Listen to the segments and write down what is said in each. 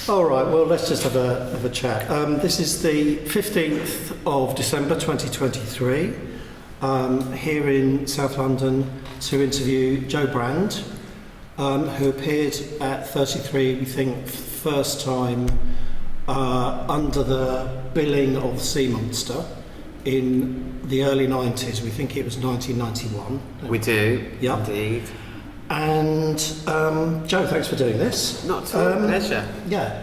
All right, well, let's just have a chat. This is the 15th of December 2023, here in South London to interview Jo Brand, who appeared at 33, we think, first time under the billing of Sea Monster in the early 90s. We think it was 1991. We do, yep. Indeed. And Jo, thanks for doing this. Not at all, pleasure. Yeah.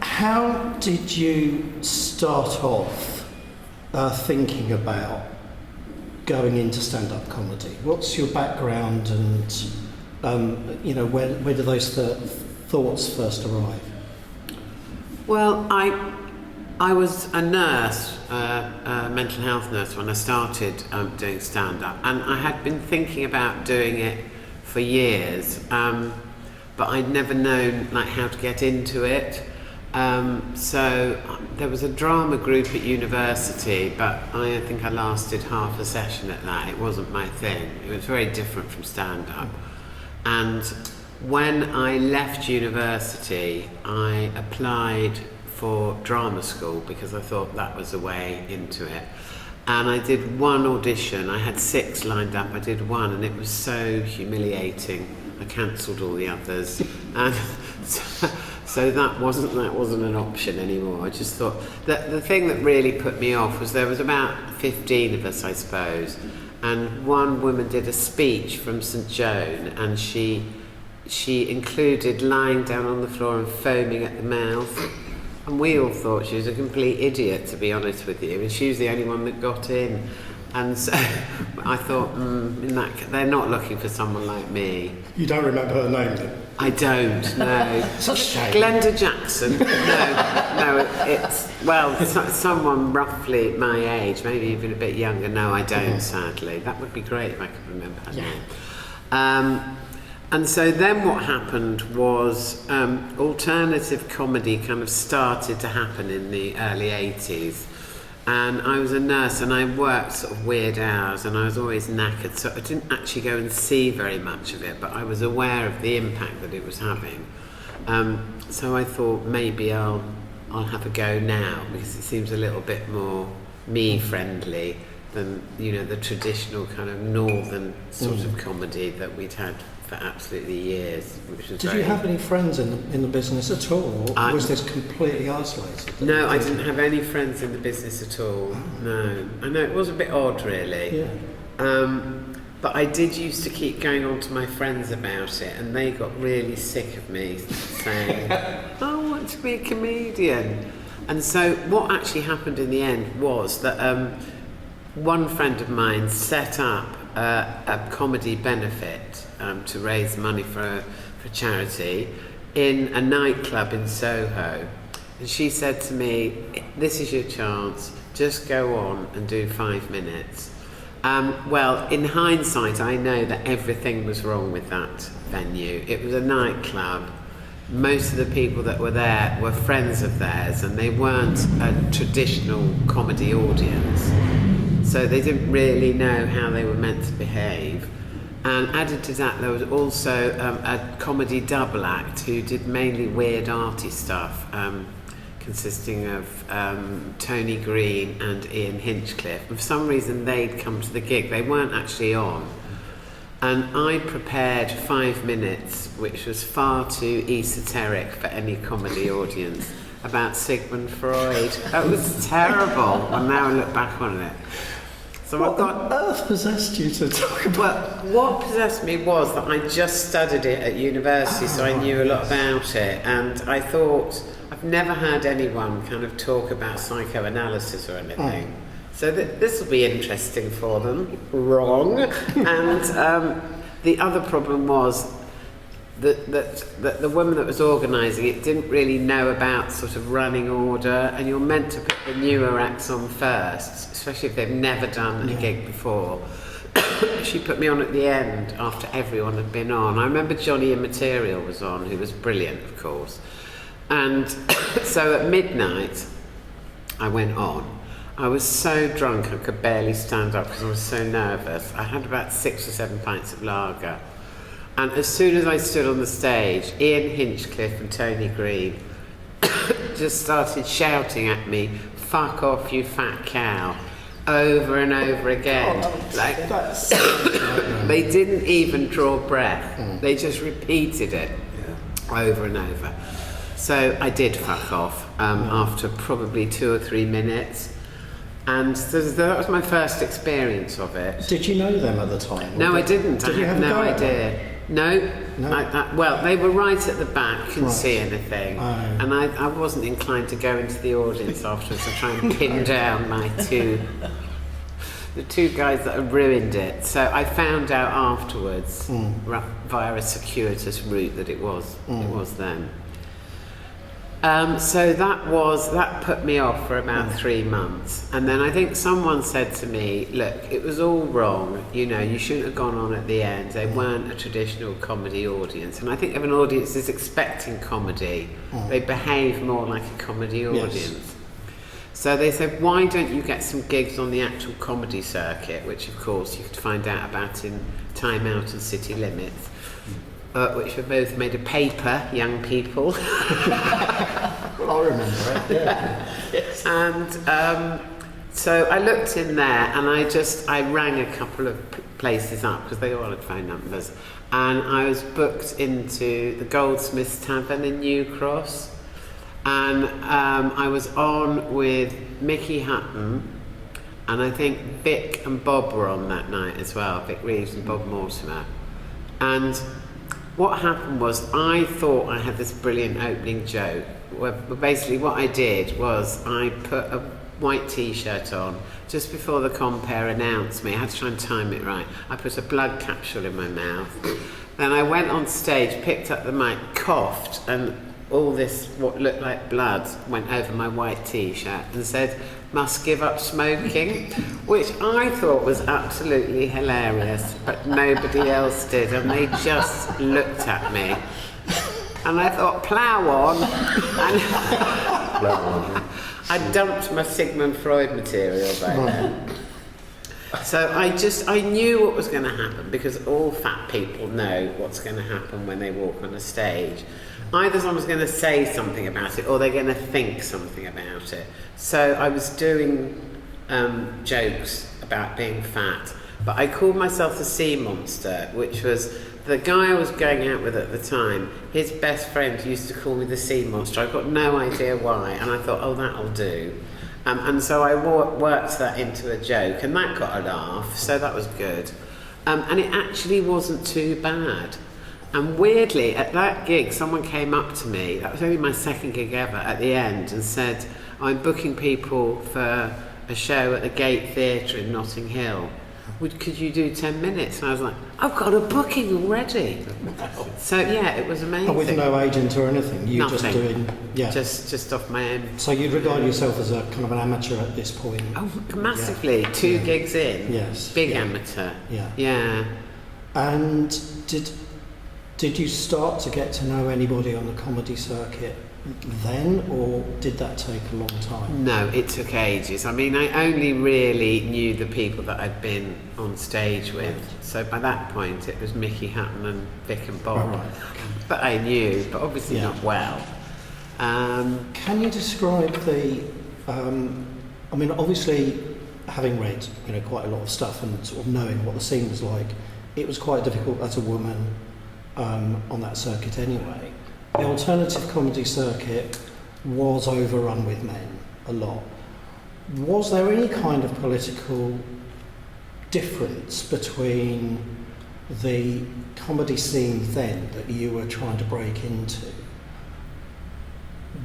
How did you start off thinking about going into stand-up comedy? What's your background, and where do those thoughts first arrive? Well, I was a nurse, a mental health nurse, when I started doing stand-up, and I had been thinking about doing it for years, but I'd never known how to get into it. So there was a drama group at university, but I think I lasted half a session at that. It wasn't my thing. It was very different from stand-up. And when I left university, I applied for drama school because I thought that was a way into it. And I did one audition. I had 6 lined up. I did one, and it was so humiliating. I cancelled all the others, and so that wasn't an option anymore. I just thought that the thing that really put me off was there was about 15 of us, I suppose, and one woman did a speech from St Joan, and she included lying down on the floor and foaming at the mouth. And we all thought she was a complete idiot, to be honest with you, and she was the only one that got in. And so I thought, they're not looking for someone like me. You don't remember her name, then? I don't, no. Such a shame. Glenda Jackson. No, it's someone roughly my age, maybe even a bit younger. No, I don't, sadly. That would be great if I could remember her name. And so then what happened was alternative comedy kind of started to happen in the early 80s. And I was a nurse, and I worked sort of weird hours, and I was always knackered, so I didn't actually go and see very much of it, but I was aware of the impact that it was having. So I thought maybe I'll have a go now, because it seems a little bit more me-friendly than the traditional kind of northern sort of comedy that we'd had for absolutely years. Did you have any friends in the business at all, or was this completely isolated? No, I didn't have any friends in the business at all. No, I know it was a bit odd, really. Yeah. But I did used to keep going on to my friends about it, and they got really sick of me saying, "I want to be a comedian." And so what actually happened in the end was that one friend of mine set up a comedy benefit to raise money for charity in a nightclub in Soho. And she said to me, "This is your chance, just go on and do 5 minutes." Well, in hindsight, I know that everything was wrong with that venue. It was a nightclub. Most of the people that were there were friends of theirs, and they weren't a traditional comedy audience. So they didn't really know how they were meant to behave. And added to that, there was also a comedy double act who did mainly weird arty stuff, consisting of Tony Green and Ian Hinchcliffe. And for some reason, they'd come to the gig. They weren't actually on. And I prepared 5 minutes, which was far too esoteric for any comedy audience, about Sigmund Freud. That was terrible. And now I look back on it. So what on earth possessed you to talk about? Well, what possessed me was that I just studied it at university, so I knew a lot about it. And I thought, I've never heard anyone kind of talk about psychoanalysis or anything. So this will be interesting for them. Wrong. And the other problem was that the woman that was organising it didn't really know about sort of running order, and you're meant to put the newer acts on first, especially if they've never done a gig before. She put me on at the end after everyone had been on. I remember Johnny Immaterial was on, who was brilliant, of course. And so at midnight, I went on. I was so drunk I could barely stand up because I was so nervous. I had about 6 or 7 pints of lager. And as soon as I stood on the stage, Ian Hinchcliffe and Tony Green just started shouting at me, "Fuck off, you fat cow," over and over again. They didn't even draw breath. They just repeated it over and over. So I did fuck off after probably 2 or 3 minutes. And so that was my first experience of it. Did you know them at the time? No, I didn't. Did I you had have a no go at idea. No. Well, they were right at the back, couldn't Right. see anything. Oh. And I wasn't inclined to go into the audience afterwards to try and pin down the two guys that had ruined it. So I found out afterwards, via a circuitous route, that it was them. So that put me off for about 3 months. And then I think someone said to me, look, it was all wrong, you shouldn't have gone on at the end. They weren't a traditional comedy audience. And I think if an audience is expecting comedy, they behave more like a comedy audience. So they said, why don't you get some gigs on the actual comedy circuit, which of course you could find out about in Time Out and City Limits. Which were both made of paper, young people. Well, I remember it, yeah. Yes. And so I looked in there and I rang a couple of places up because they all had phone numbers. And I was booked into the Goldsmiths Tavern in New Cross. And I was on with Mickey Hutton. And I think Vic and Bob were on that night as well, Vic Reeves and Bob Mortimer. And what happened was I thought I had this brilliant opening joke. Where basically what I did was I put a white t-shirt on just before the compere announced me. I had to try and time it right. I put a blood capsule in my mouth. Then I went on stage, picked up the mic, coughed, and all this, what looked like blood, went over my white t-shirt and said, "Must give up smoking," which I thought was absolutely hilarious, but nobody else did, and they just looked at me. And I thought, plough on. And I dumped my Sigmund Freud material back then. So I knew what was going to happen, because all fat people know what's going to happen when they walk on a stage. Either someone's going to say something about it or they're going to think something about it. So I was doing jokes about being fat, but I called myself the sea monster, which was the guy I was going out with at the time. His best friend used to call me the sea monster. I've got no idea why, and I thought, oh, that'll do. And so I worked that into a joke, and that got a laugh, so that was good. And it actually wasn't too bad. And weirdly, at that gig, someone came up to me, that was only my second gig ever, at the end, and said, I'm booking people for a show at the Gate Theatre in Notting Hill. Could you do 10 minutes? And I was like, I've got a booking already. So yeah, it was amazing. And with no agent or anything, you Nothing. just doing, Just off my own. So you'd regard yourself as a kind of an amateur at this point? Oh, massively. 2 gigs in. Yes. Big amateur. Yeah. Yeah. And did you start to get to know anybody on the comedy circuit then, or did that take a long time? No, it took ages. I mean, I only really knew the people that I'd been on stage with. Right. So by that point, it was Mickey Hutton and Vic and Bob. Oh, right. But I knew, but obviously not well. Can you describe the? I mean, obviously, having read quite a lot of stuff and sort of knowing what the scene was like, it was quite difficult as a woman on that circuit anyway. The alternative comedy circuit was overrun with men a lot. Was there any kind of political difference between the comedy scene then that you were trying to break into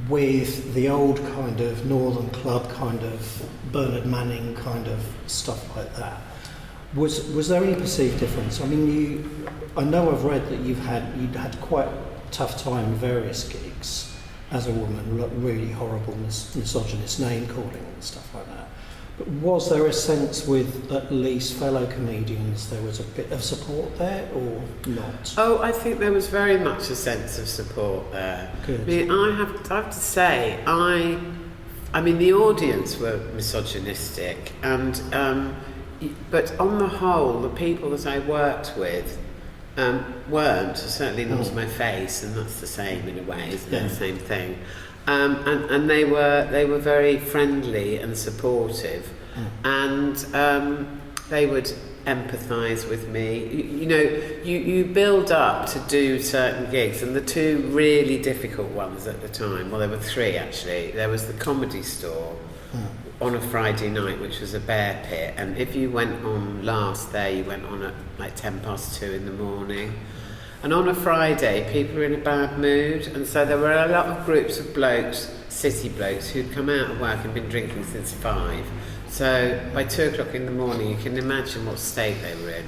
with the old kind of Northern Club kind of Bernard Manning kind of stuff like that? Was there any perceived difference? I mean, I know I've read that you'd had quite tough time with various gigs as a woman, really horrible misogynist name calling and stuff like that. But was there a sense with at least fellow comedians there was a bit of support there, or not? Oh, I think there was very much a sense of support there. Good. I mean, I have to say, I mean, the audience were misogynistic, and but on the whole, the people that I worked with weren't, certainly not to my face, and that's the same in a way, isn't it? The same thing. And they were very friendly and supportive, and they would empathise with me. You build up to do certain gigs, and the two really difficult ones at the time, well, there were three actually. There was the Comedy Store on a Friday night, which was a bear pit, and if you went on last there, you went on at like 2:10 in the morning. And on a Friday, people were in a bad mood, and so there were a lot of groups of blokes, city blokes, who'd come out of work and been drinking since 5. So by 2 o'clock in the morning, you can imagine what state they were in.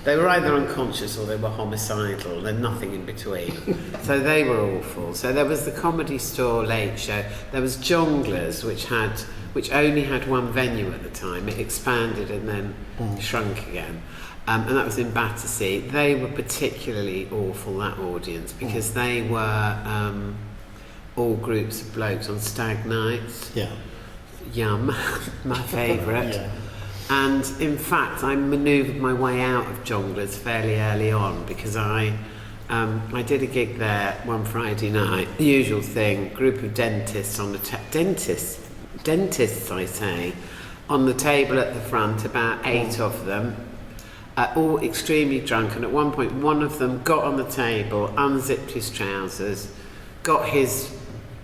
They were either unconscious or they were homicidal, and nothing in between. So they were awful. So there was the Comedy Store late show. There was Jongleurs, which only had one venue at the time. It expanded and then shrunk again. And that was in Battersea. They were particularly awful, that audience, because they were all groups of blokes on stag nights. Yeah. Yum, my favourite. Yeah. And in fact, I manoeuvred my way out of Jongleurs fairly early on, because I did a gig there one Friday night. The usual thing, group of dentists on the dentists, I say, on the table at the front, about 8 of them. All extremely drunk, and at one point one of them got on the table, unzipped his trousers, got his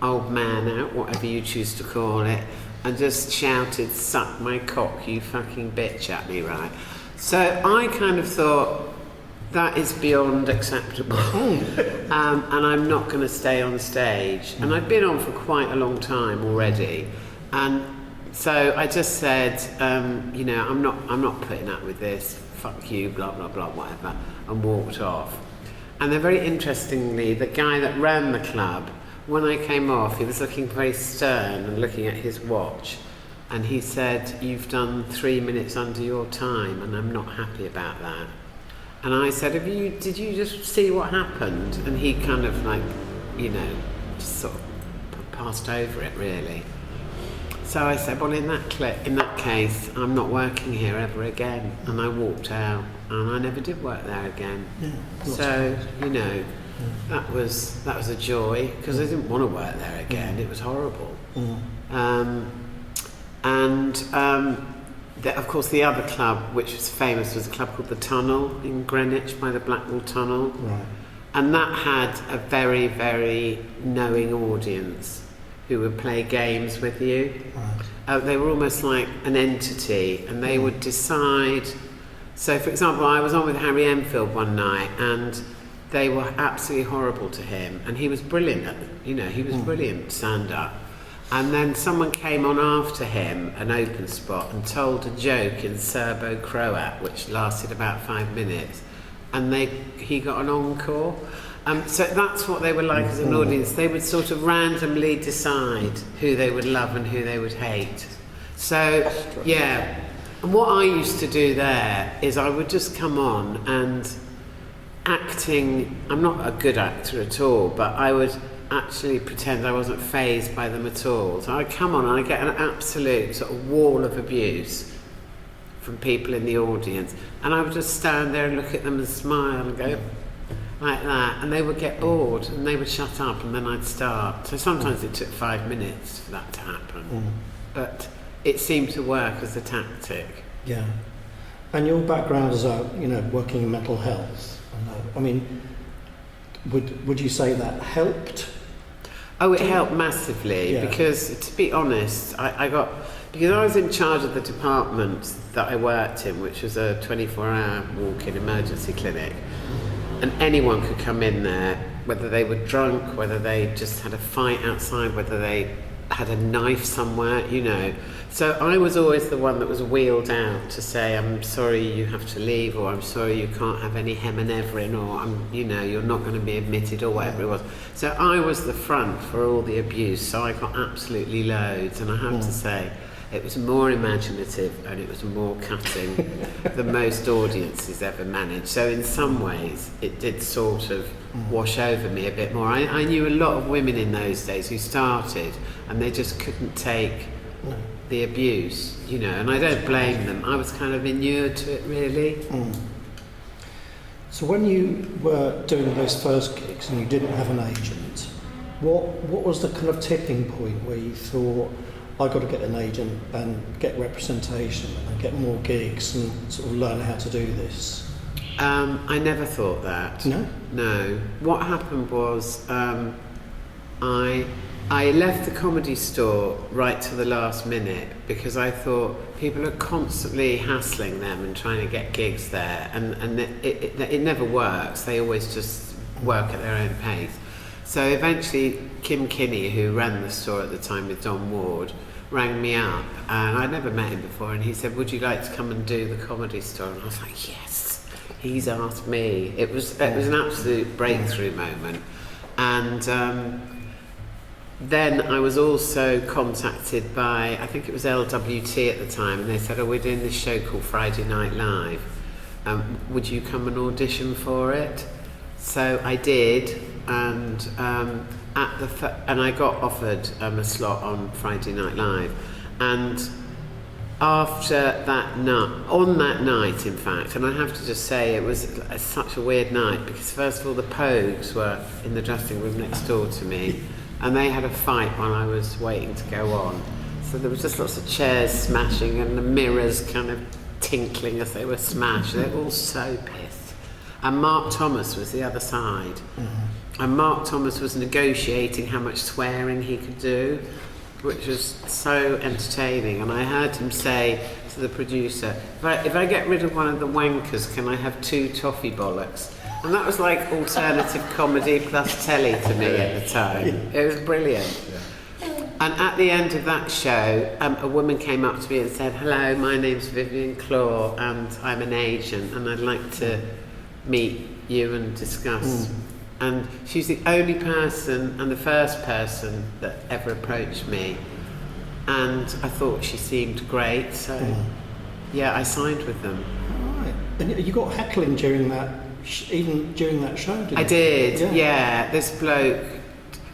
old man out, whatever you choose to call it, and just shouted, "Suck my cock, you fucking bitch," at me, right? So I kind of thought, that is beyond acceptable. And I'm not going to stay on stage. And I'd been on for quite a long time already. And so I just said, I'm not putting up with this. Fuck you, blah, blah, blah, whatever, and walked off. And then very interestingly, the guy that ran the club, when I came off, he was looking very stern and looking at his watch. And he said, "You've done 3 minutes under your time, and I'm not happy about that." And I said, did you just see what happened? And he kind of just sort of passed over it, really. So I said, well, in that case, I'm not working here ever again. And I walked out, and I never did work there again. Yeah, so, that was a joy, because I didn't want to work there again. It was horrible. Of course, the other club, which was famous, was a club called the Tunnel in Greenwich, by the Blackwall Tunnel. Right. And that had a very, very knowing audience who would play games with you. Right. They were almost like an entity, and they would decide. So, for example, I was on with Harry Enfield one night, and they were absolutely horrible to him, and he was brilliant. He was brilliant stand-up. And then someone came on after him, an open spot, and told a joke in Serbo-Croat, which lasted about 5 minutes, and he got an encore. So that's what they were like as an audience. They would sort of randomly decide who they would love and who they would hate. So, yeah. And what I used to do there is I would just come on and acting. I'm not a good actor at all, but I would actually pretend I wasn't fazed by them at all. So I'd come on and I'd get an absolute sort of wall of abuse from people in the audience. And I would just stand there and look at them and smile and go like that. And they would get bored and they would shut up, and then I'd start. So sometimes it took 5 minutes for that to happen. But it seemed to work as a tactic. Yeah. And your background as working in mental health, I mean, would you say that helped? Oh, it helped massively, because, to be honest, because I was in charge of the department that I worked in, which was a 24-hour walk-in emergency clinic, and anyone could come in there, whether they were drunk, whether they just had a fight outside, whether they had a knife somewhere, So I was always the one that was wheeled out to say, "I'm sorry, you have to leave," or "I'm sorry, you can't have any heminevrin," or "You're not going to be admitted," or whatever it was. So I was the front for all the abuse. So I got absolutely loads, and I have to say, it was more imaginative and it was more cutting than most audiences ever managed. So in some ways, it did sort of wash over me a bit more. I knew a lot of women in those days who started, and they just couldn't take the abuse, and I don't blame them. I was kind of inured to it, really. So when you were doing those first gigs and you didn't have an agent, what was the kind of tipping point where you thought, I got to get an agent and get representation and get more gigs and sort of learn how to do this? I never thought that. No? No. What happened was I left the Comedy Store right to the last minute because I thought people are constantly hassling them and trying to get gigs there, and it never works. They always just work at their own pace. So eventually Kim Kinney, who ran the store at the time with Don Ward, rang me up, and I'd never met him before, and he said, would you like to come and do the Comedy Store? And I was like, yes, he's asked me. It was an absolute breakthrough moment. And then I was also contacted by, I think it was LWT at the time, and they said, oh, we're doing this show called Friday Night Live. Would you come and audition for it? So I did, and I got offered a slot on Friday Night Live. And after that night, on that night in fact, and I have to just say it was such a weird night, because first of all the Pogues were in the dressing room next door to me, and they had a fight while I was waiting to go on. So there was just lots of chairs smashing and the mirrors kind of tinkling as they were smashed. They were all so pissed. And Mark Thomas was the other side. Mm-hmm. And Mark Thomas was negotiating how much swearing he could do, which was so entertaining. And I heard him say to the producer, if I get rid of one of the wankers, can I have 2 toffee bollocks? And that was like alternative comedy plus telly to me at the time. It was brilliant. And at the end of that show, a woman came up to me and said, hello, my name's Vivian Claw and I'm an agent and I'd like to meet you and discuss. And she's the only person and the first person that ever approached me. And I thought she seemed great, so yeah, I signed with them. All right. And you got heckling during that, even during that show, didn't you? I did, yeah. This bloke,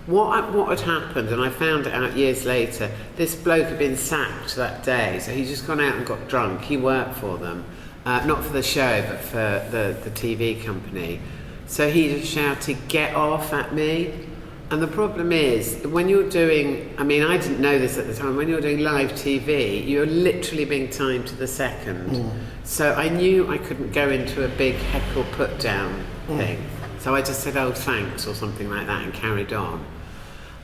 what had happened, and I found it out years later, this bloke had been sacked that day, so he'd just gone out and got drunk. He worked for them, not for the show, but for the TV company. So he just shouted, get off at me. And the problem is, when you're doing, I mean, I didn't know this at the time, when you're doing live TV, you're literally being timed to the second. So I knew I couldn't go into a big heckle put down thing. So I just said, oh, thanks, or something like that, and carried on.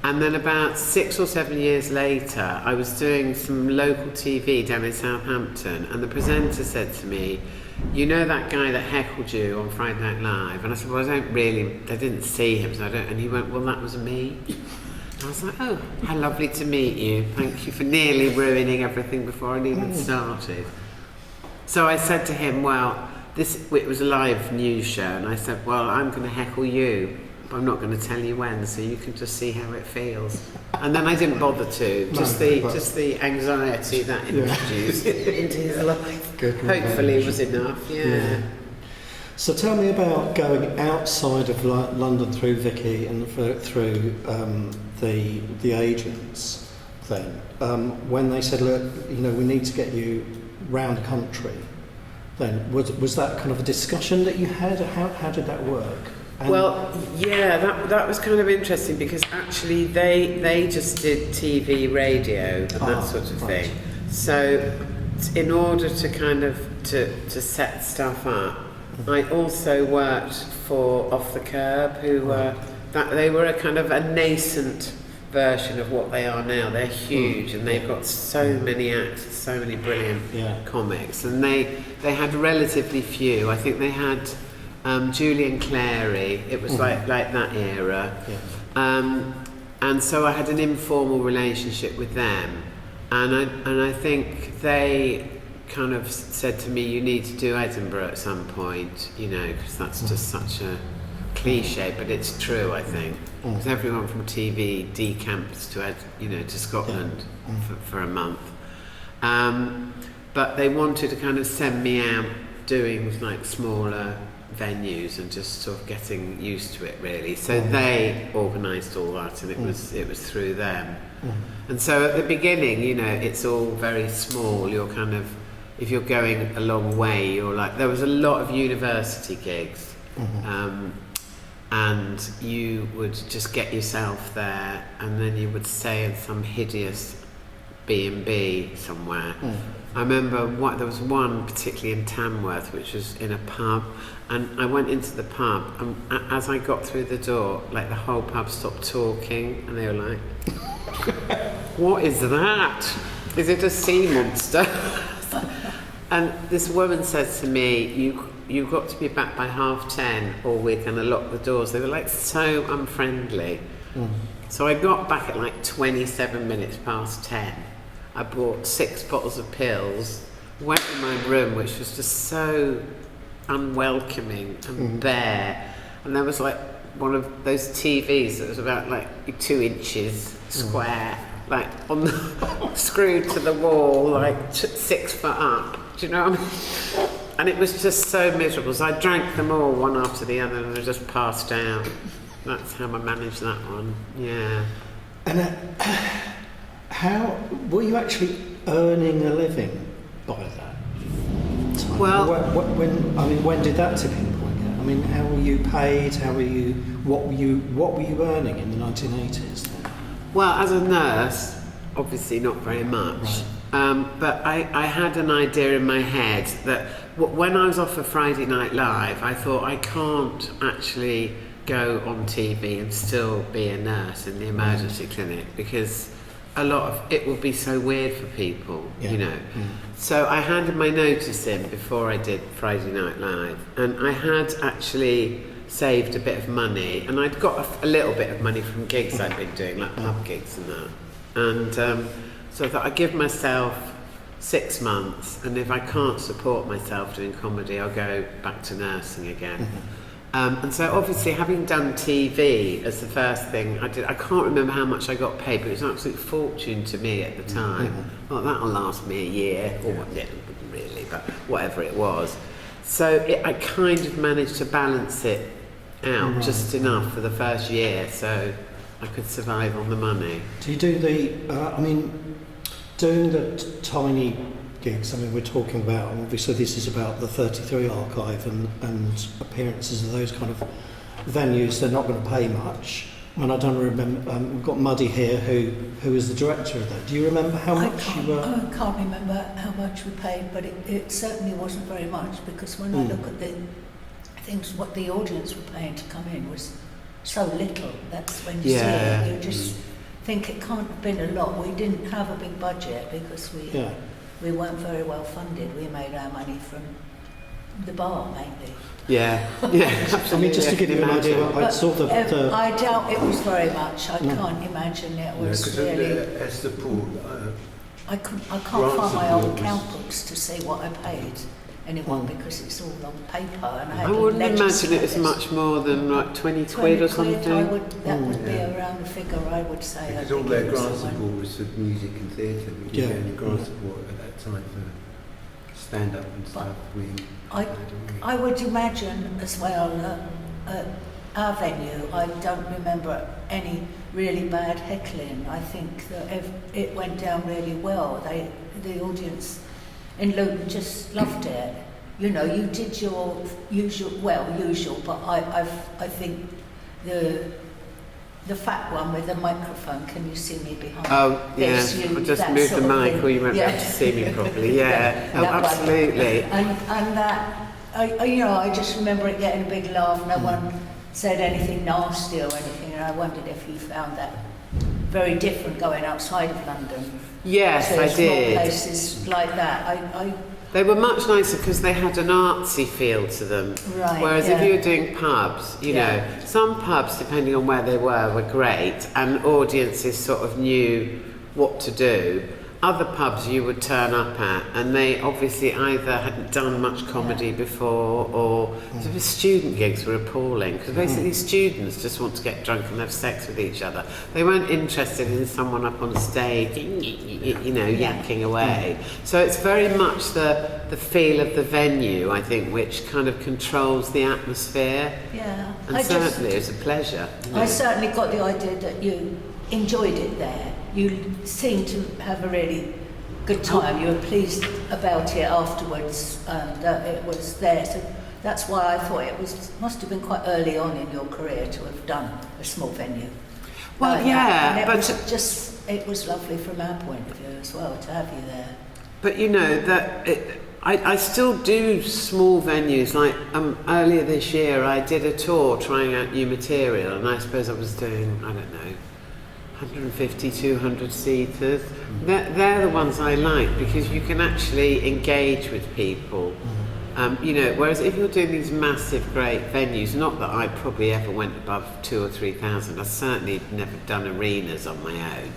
And then about 6 or 7 years later, I was doing some local TV down in Southampton, and the presenter said to me, you know that guy that heckled you on Friday Night Live? And I said, well, I didn't see him, so I don't. And he went, well, that was me. And I was like, oh, how lovely to meet you. Thank you for nearly ruining everything before I even started. So I said to him, well, it was a live news show, and I said, well, I'm going to heckle you, but I'm not going to tell you when, so you can just see how it feels. And then I didn't bother to. Just the anxiety that introduced into his life. Hopefully was enough. Yeah. So tell me about going outside of London through Vicky and through the agents. Then when they said, look, we need to get you round the country. Then was that kind of a discussion that you had? How did that work? Well, yeah, that was kind of interesting, because actually they just did TV, radio, and that sort of thing. So in order to kind of to set stuff up, I also worked for Off the Curb, who they were a kind of a nascent version of what they are now. They're huge, and they've got so many acts, so many brilliant comics, and they had relatively few. I think they had Julian Clary. It was like that era. And so I had an informal relationship with them, and I think they kind of said to me, you need to do Edinburgh at some point, because that's just such a cliche, but it's true, I think. Because everyone from TV decamps to Scotland for a month. But they wanted to kind of send me out doing like smaller venues and just sort of getting used to it, really. So they organised all that, and it was through them. And so at the beginning, it's all very small. You're kind of, if you're going a long way, you're like, there was a lot of university gigs And you would just get yourself there, and then you would stay in some hideous B&B somewhere. I remember there was one particularly in Tamworth, which was in a pub, and I went into the pub, and as I got through the door, like the whole pub stopped talking, and they were like, "What is that? Is it a sea monster?" And this woman says to me, you've got to be back by 10:30 or we're going to lock the doors. They were like so unfriendly. So I got back at like 27 minutes past 10. I bought 6 bottles of pills, went in my room, which was just so unwelcoming and bare. And there was like one of those TVs that was about like 2 inches square, like on the screwed to the wall, like 6 foot up. Do you know what I mean? And it was just so miserable. So I drank them all one after the other, and I just passed out. That's how I managed that one. Yeah. And how were you actually earning a living by that time? Well, when did that tipping point get? I mean, how were you paid? What were you earning in the 1980s then? Well, as a nurse, obviously not very much. Right. But I had an idea in my head that when I was off of Friday Night Live, I thought I can't actually go on TV and still be a nurse in the emergency clinic, because a lot of it will be so weird for people, you know. So I handed my notice in before I did Friday Night Live, and I had actually saved a bit of money, and I'd got a little bit of money from gigs I'd been doing, like pub gigs and that. And so I thought I'd give myself 6 months, and if I can't support myself doing comedy, I'll go back to nursing again. And so obviously, having done TV as the first thing I did, I can't remember how much I got paid, but it was an absolute fortune to me at the time. Well, that'll last me a year, or it wouldn't really, but whatever it was. So I kind of managed to balance it out just enough for the first year, so I could survive on the money. Do you do doing the tiny gigs? I mean, we're talking about, obviously this is about the 33 archive and appearances of those kind of venues. They're not going to pay much. And I don't remember, we've got Muddy here who is the director of that. Do you remember how much you were? I can't remember how much we paid, but it certainly wasn't very much, because when I look at the things, what the audience were paying to come in was so little. That's when you see it, you just think it can't have been a lot. We didn't have a big budget because we weren't very well funded. We made our money from the bar mainly. Yeah, absolutely. I mean, just to give you an idea, I saw I doubt it was very much. I can't imagine it was really. Esther Paul. I can't find my old account books to see what I paid anyone, because it's all on paper. And I wouldn't imagine it was much more than like 20 quid or something. That would be around the figure I would say. Because all their grant support was for music and theatre. We didn't get any grant support at that time for stand-up and stuff. I would imagine as well, our venue, I don't remember any really bad heckling. I think that it went down really well. The audience in Luton just loved it. You know, you did your usual, but I think the fat one with the microphone, can you see me behind? Oh, yes, I'll just move the mic or you won't be able to see me properly. Yeah, absolutely. And that, I just remember it getting a big laugh. No one said anything nasty or anything, and I wondered if you found that very different going outside of London. Yes, I did. Places like that. They were much nicer because they had an artsy feel to them. Right. Whereas if you were doing pubs, you know, some pubs, depending on where they were great, and audiences sort of knew what to do. Other pubs you would turn up at, and they obviously either hadn't done much comedy before, or the student gigs were appalling, because basically students just want to get drunk and have sex with each other. They weren't interested in someone up on stage, yakking away. So it's very much the feel of the venue, I think, which kind of controls the atmosphere. Yeah. And certainly it's a pleasure. I certainly got the idea that you enjoyed it there. You seemed to have a really good time. You were pleased about it afterwards, and it was there. So That's why I thought must have been quite early on in your career to have done a small venue. Well, yeah, and but it was lovely from our point of view as well to have you there. But you know that I still do small venues. Like earlier this year, I did a tour trying out new material, and I suppose I was doing, I don't know, 150, 200 seaters. They're the ones I like because you can actually engage with people. You know, whereas if you're doing these massive, great venues, not that I probably ever went above 2,000 or 3,000. I've certainly never done arenas on my own.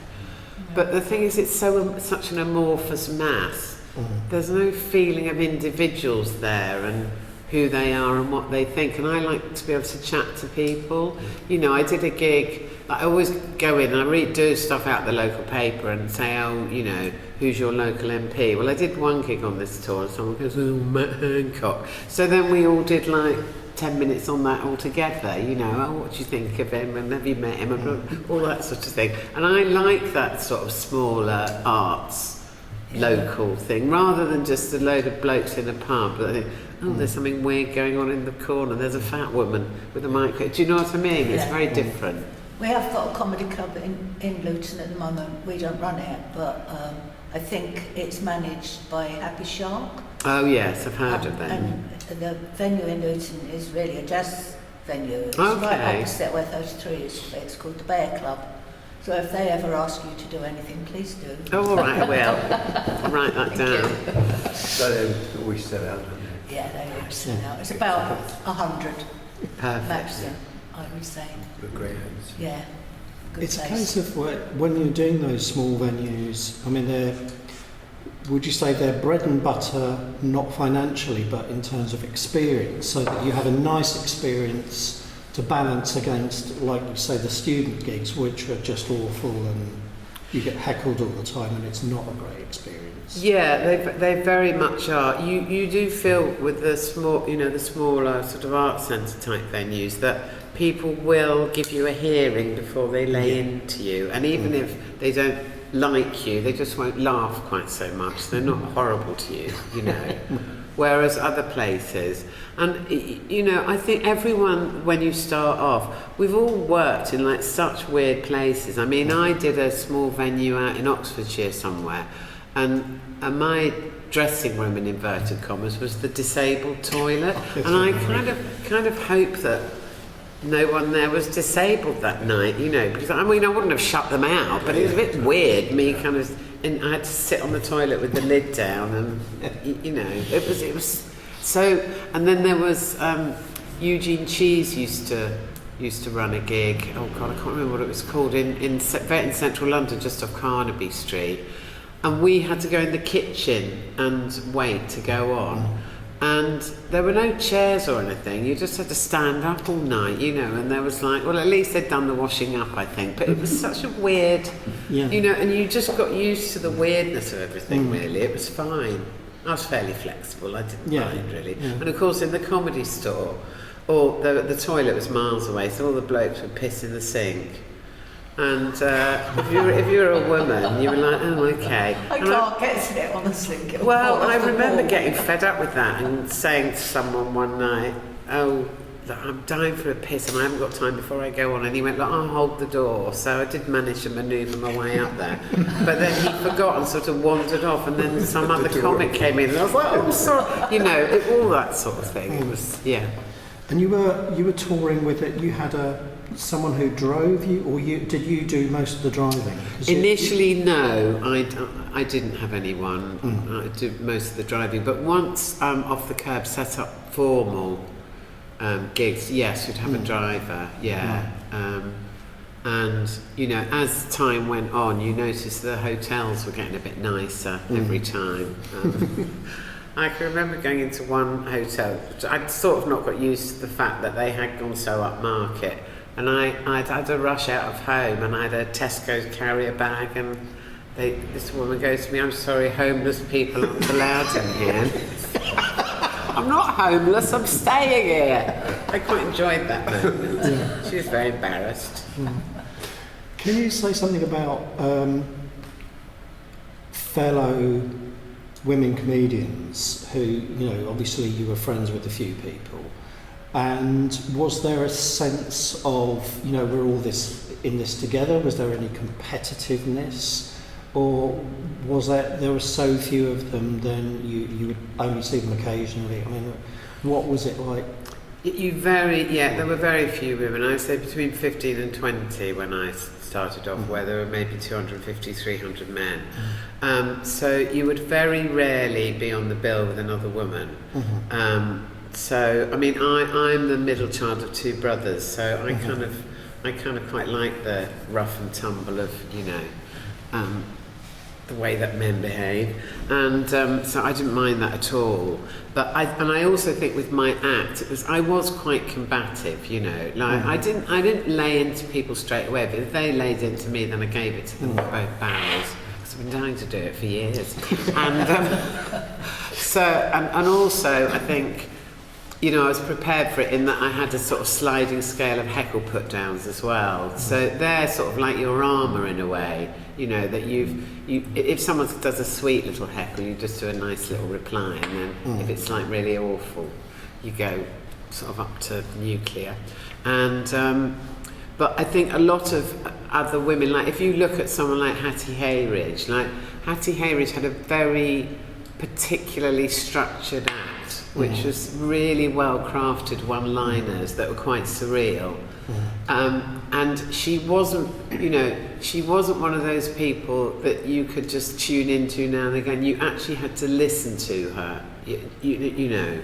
But the thing is, it's such an amorphous mass. There's no feeling of individuals there and who they are and what they think. And I like to be able to chat to people. You know, I did a gig. I always go in and I do stuff out the local paper and say, oh, you know, who's your local MP? Well, I did one gig on this tour and someone goes, oh, Matt Hancock. So then we all did like 10 minutes on that all together, you know, oh, what do you think of him and have you met him and all that sort of thing. And I like that sort of smaller arts, local thing, rather than just a load of blokes in a pub that I think, oh, there's something weird going on in the corner, there's a fat woman with a mic. Do you know what I mean? It's very different. We have got a comedy club in Luton at the moment. We don't run it, but I think it's managed by Happy Shark. Oh yes, I've heard of them. And the venue in Luton is really a jazz venue. It's Okay. right opposite where 33 is. It's called the Bear Club. So if they ever ask you to do anything, please do. Oh, all right, I will. I'll write that down. So they always sell out, don't they? Yeah, they always sell out. It's about 100 Perfect. maximum, I would say. With great hands. Yeah, good It's place. a case of when you're doing those small venues, I mean, would you say they're bread and butter, not financially, but in terms of experience, so that you have a nice experience to balance against, like you say, the student gigs, which are just awful and you get heckled all the time and it's not a great experience? Yeah, they very much are. You do feel with the small, you know, the smaller sort of art centre type venues that people will give you a hearing before they lay into you, and even if they don't like you, they just won't laugh quite so much. They're not horrible to you, you know. Whereas other places, and you know, I think everyone, when you start off, we've all worked in like such weird places. I mean, I did a small venue out in Oxfordshire somewhere, and my dressing room, in inverted commas, was the disabled toilet, and I kind of hope that no one there was disabled that night, you know, because I mean, I wouldn't have shut them out, but it was a bit weird, me kind of, and I had to sit on the toilet with the lid down, and you know, it was so. And then there was Eugene Cheese used to run a gig. Oh God, I can't remember what it was called in central London, just off Carnaby Street, and we had to go in the kitchen and wait to go on. And there were no chairs or anything, you just had to stand up all night, you know, and there was like, well, at least they'd done the washing up, I think, but it was such a weird, you know, and you just got used to the weirdness of everything, really. It was fine. I was fairly flexible, I didn't mind, really. And of course, in the Comedy Store, the toilet was miles away, so all the blokes would piss in the sink. And if you were a woman, you were like, oh, okay. I can't get to it, honestly. Well, I remember getting fed up with that and saying to someone one night, oh, look, I'm dying for a piss and I haven't got time before I go on. And he went, look, I'll hold the door. So I did manage to manoeuvre my way up there. But then he forgot and sort of wandered off, and then some other comic came in and I was like, oh, sorry. You know, all that sort of thing. It was, yeah. And you were touring with it. You had someone who drove you, or did you do most of the driving? Initially, no, I didn't have anyone. I did most of the driving, but once off the curb set up formal gigs, yes, you'd have a driver, and you know, as time went on, you noticed the hotels were getting a bit nicer every time. I can remember going into one hotel. I'd sort of not got used to the fact that they had gone so upmarket. And I'd had a rush out of home, and I had a Tesco's carrier bag, and this woman goes to me, I'm sorry, homeless people aren't allowed in here. I'm not homeless, I'm staying here. I quite enjoyed that moment. She was very embarrassed. Can you say something about fellow women comedians who, you know, obviously you were friends with a few people. And was there a sense of, you know, we're all in this together? Was there any competitiveness? Or was there were so few of them, then you would only see them occasionally? I mean, what was it like? There were very few women. I would say between 15 and 20 when I started off, where there were maybe 250, 300 men. So you would very rarely be on the bill with another woman. So, I mean, I'm the middle child of two brothers, so I kind of quite like the rough and tumble of, you know, the way that men behave, and so I didn't mind that at all. But I also think with my act, I was quite combative, you know. Like I didn't lay into people straight away, but if they laid into me, then I gave it to them with both barrels. Because I've been dying to do it for years, and also I think, you know, I was prepared for it in that I had a sort of sliding scale of heckle put downs as well. So they're sort of like your armour in a way, you know, that if someone does a sweet little heckle, you just do a nice little reply, and then if it's like really awful, you go sort of up to nuclear. And but I think a lot of other women, like if you look at someone like Hattie Hayridge had a very particularly structured act, which was really well crafted one-liners that were quite surreal. And she wasn't one of those people that you could just tune into now and again. You actually had to listen to her, you know.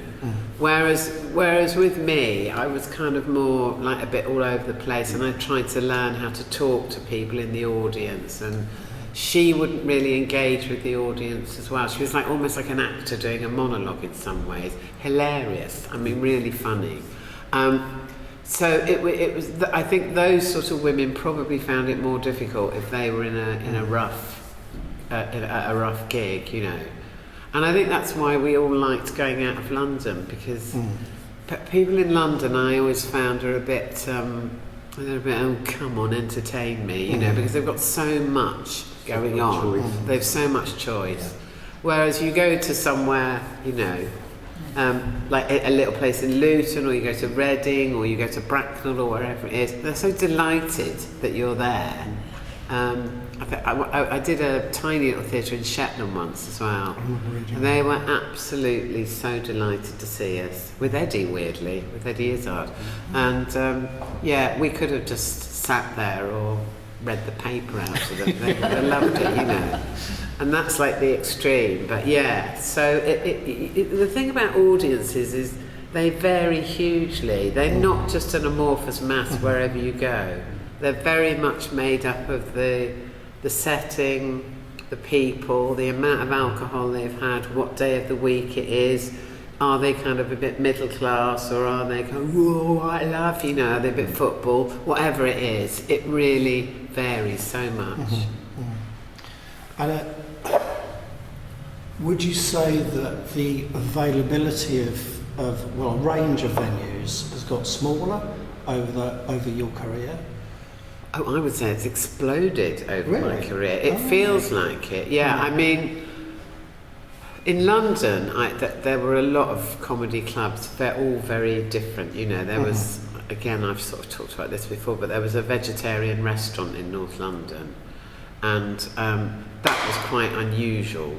Whereas with me, I was kind of more like a bit all over the place, and I tried to learn how to talk to people in the audience, and she wouldn't really engage with the audience as well. She was like almost like an actor doing a monologue in some ways. Hilarious. I mean, really funny. So it was. I think those sort of women probably found it more difficult if they were in a rough gig, you know. And I think that's why we all liked going out of London, because people in London I always found are a bit. They're a bit, oh come on, entertain me, you know, because they've got so much going on. They've so much choice. Whereas you go to somewhere, you know, like a little place in Luton, or you go to Reading, or you go to Bracknell, or wherever it is, they're so delighted that you're there. I did a tiny little theatre in Shetland once as well. They were absolutely so delighted to see us, with Eddie Izzard. And we could have just sat there or read the paper out to them. They loved it, you know. And that's like the extreme. But yeah, so the thing about audiences is they vary hugely. They're not just an amorphous mass wherever you go. They're very much made up of the setting, the people, the amount of alcohol they've had, what day of the week it is. Are they kind of a bit middle class, or are they kind of, whoa, I love, you know, are they a bit football? Whatever it is, it really varies so much. And would you say that the availability of a range of venues has got smaller over your career? Oh, I would say it's exploded over Really? my career. It feels like it, yeah. I mean, in London, there were a lot of comedy clubs. They're all very different, you know. There was, again, I've sort of talked about this before, but there was a vegetarian restaurant in North London, and that was quite unusual.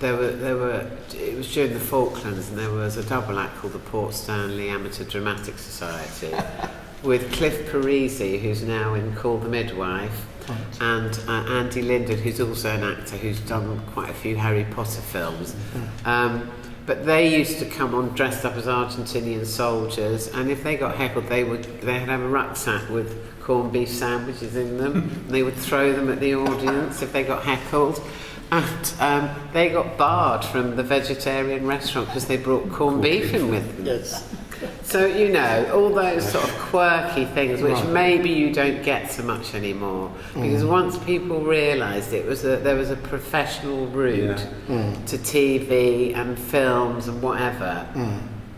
There were. It was during the Falklands, and there was a double act called the Port Stanley Amateur Dramatic Society, with Cliff Parisi, who's now in Call the Midwife, and Andy Linden, who's also an actor who's done quite a few Harry Potter films. But they used to come on dressed up as Argentinian soldiers, and if they got heckled, they'd have a rucksack with corned beef sandwiches in them, and they would throw them at the audience if they got heckled. And they got barred from the vegetarian restaurant because they brought corned beef in with them. Yes. So, you know, all those sort of quirky things, which maybe you don't get so much anymore, because once people realised there was a professional route to TV and films and whatever,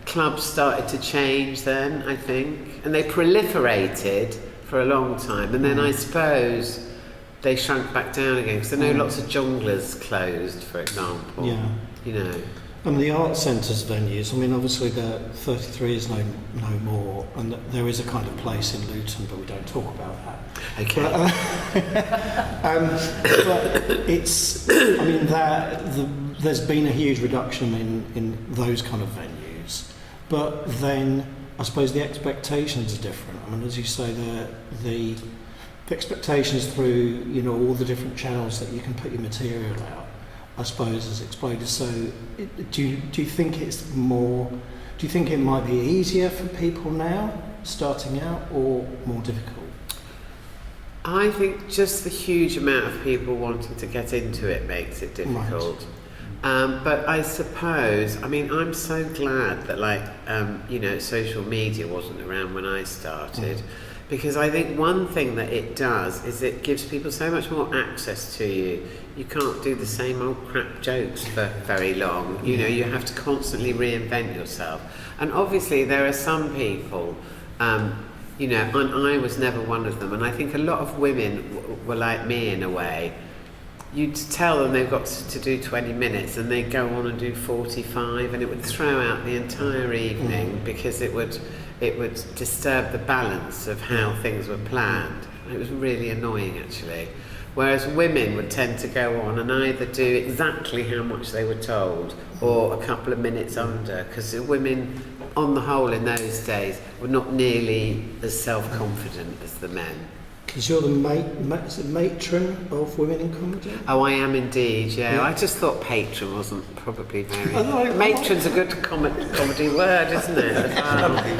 clubs started to change then, I think, and they proliferated for a long time. And then I suppose they shrunk back down again. Because I know lots of jongleurs closed, for example. Yeah. You know. And the art centres venues, I mean, obviously the 33 is no more, and there is a kind of place in Luton, but we don't talk about that. Okay. But it's, I mean, there's been a huge reduction in those kind of venues, but then I suppose the expectations are different. I mean, as you say, the expectations through, you know, all the different channels that you can put your material out, I suppose, has exploded. So do you think it's more, do you think it might be easier for people now starting out or more difficult? I think just the huge amount of people wanting to get into it makes it difficult. Right. But I suppose, I mean, I'm so glad that, like, you know, social media wasn't around when I started, because I think one thing that it does is it gives people so much more access to you. You can't do the same old crap jokes for very long. You know, you have to constantly reinvent yourself. And obviously there are some people, you know, and I was never one of them, and I think a lot of women were like me in a way. You'd tell them they've got to do 20 minutes and they'd go on and do 45, and it would throw out the entire evening because it would disturb the balance of how things were planned. It was really annoying, actually. Whereas women would tend to go on and either do exactly how much they were told or a couple of minutes under, because women, on the whole in those days, were not nearly as self-confident as the men. Because you're the matron of Women in Comedy? Oh, I am indeed, yeah. I just thought patron wasn't probably very... Matron's a good comedy word, isn't it?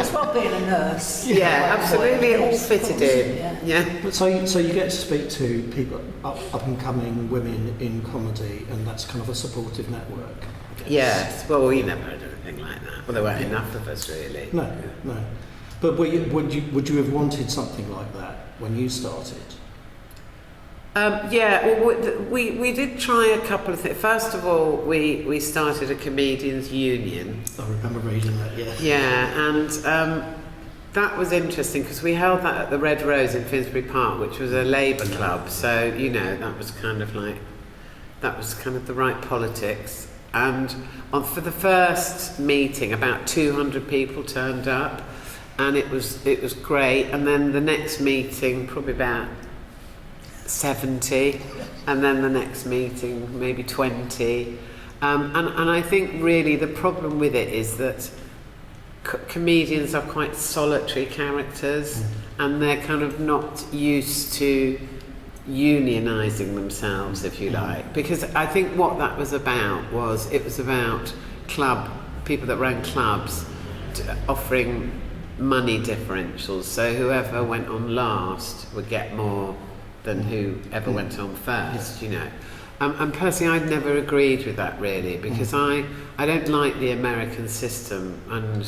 It's well being a nurse. Yeah, absolutely, it all fitted in. Yeah. But so you get to speak to people, up and coming women in comedy, and that's kind of a supportive network. Yes, well, we never had anything like that. Well, there weren't enough of us, really. No. But would you have wanted something like that when you started? Yeah, well, we did try a couple of things. First of all, we started a comedians union. I remember reading that, yeah. Yeah, and that was interesting because we held that at the Red Rose in Finsbury Park, which was a Labour club. So, you know, that was kind of the right politics. And for the first meeting, about 200 people turned up. And it was great, and then the next meeting probably about 70, and then the next meeting maybe 20, and I think really the problem with it is that comedians are quite solitary characters, and they're kind of not used to unionising themselves, if you like, because I think what that was about was people that ran clubs offering money differentials, so whoever went on last would get more than whoever went on first, you know. And personally, I've never agreed with that really, because I don't like the American system, and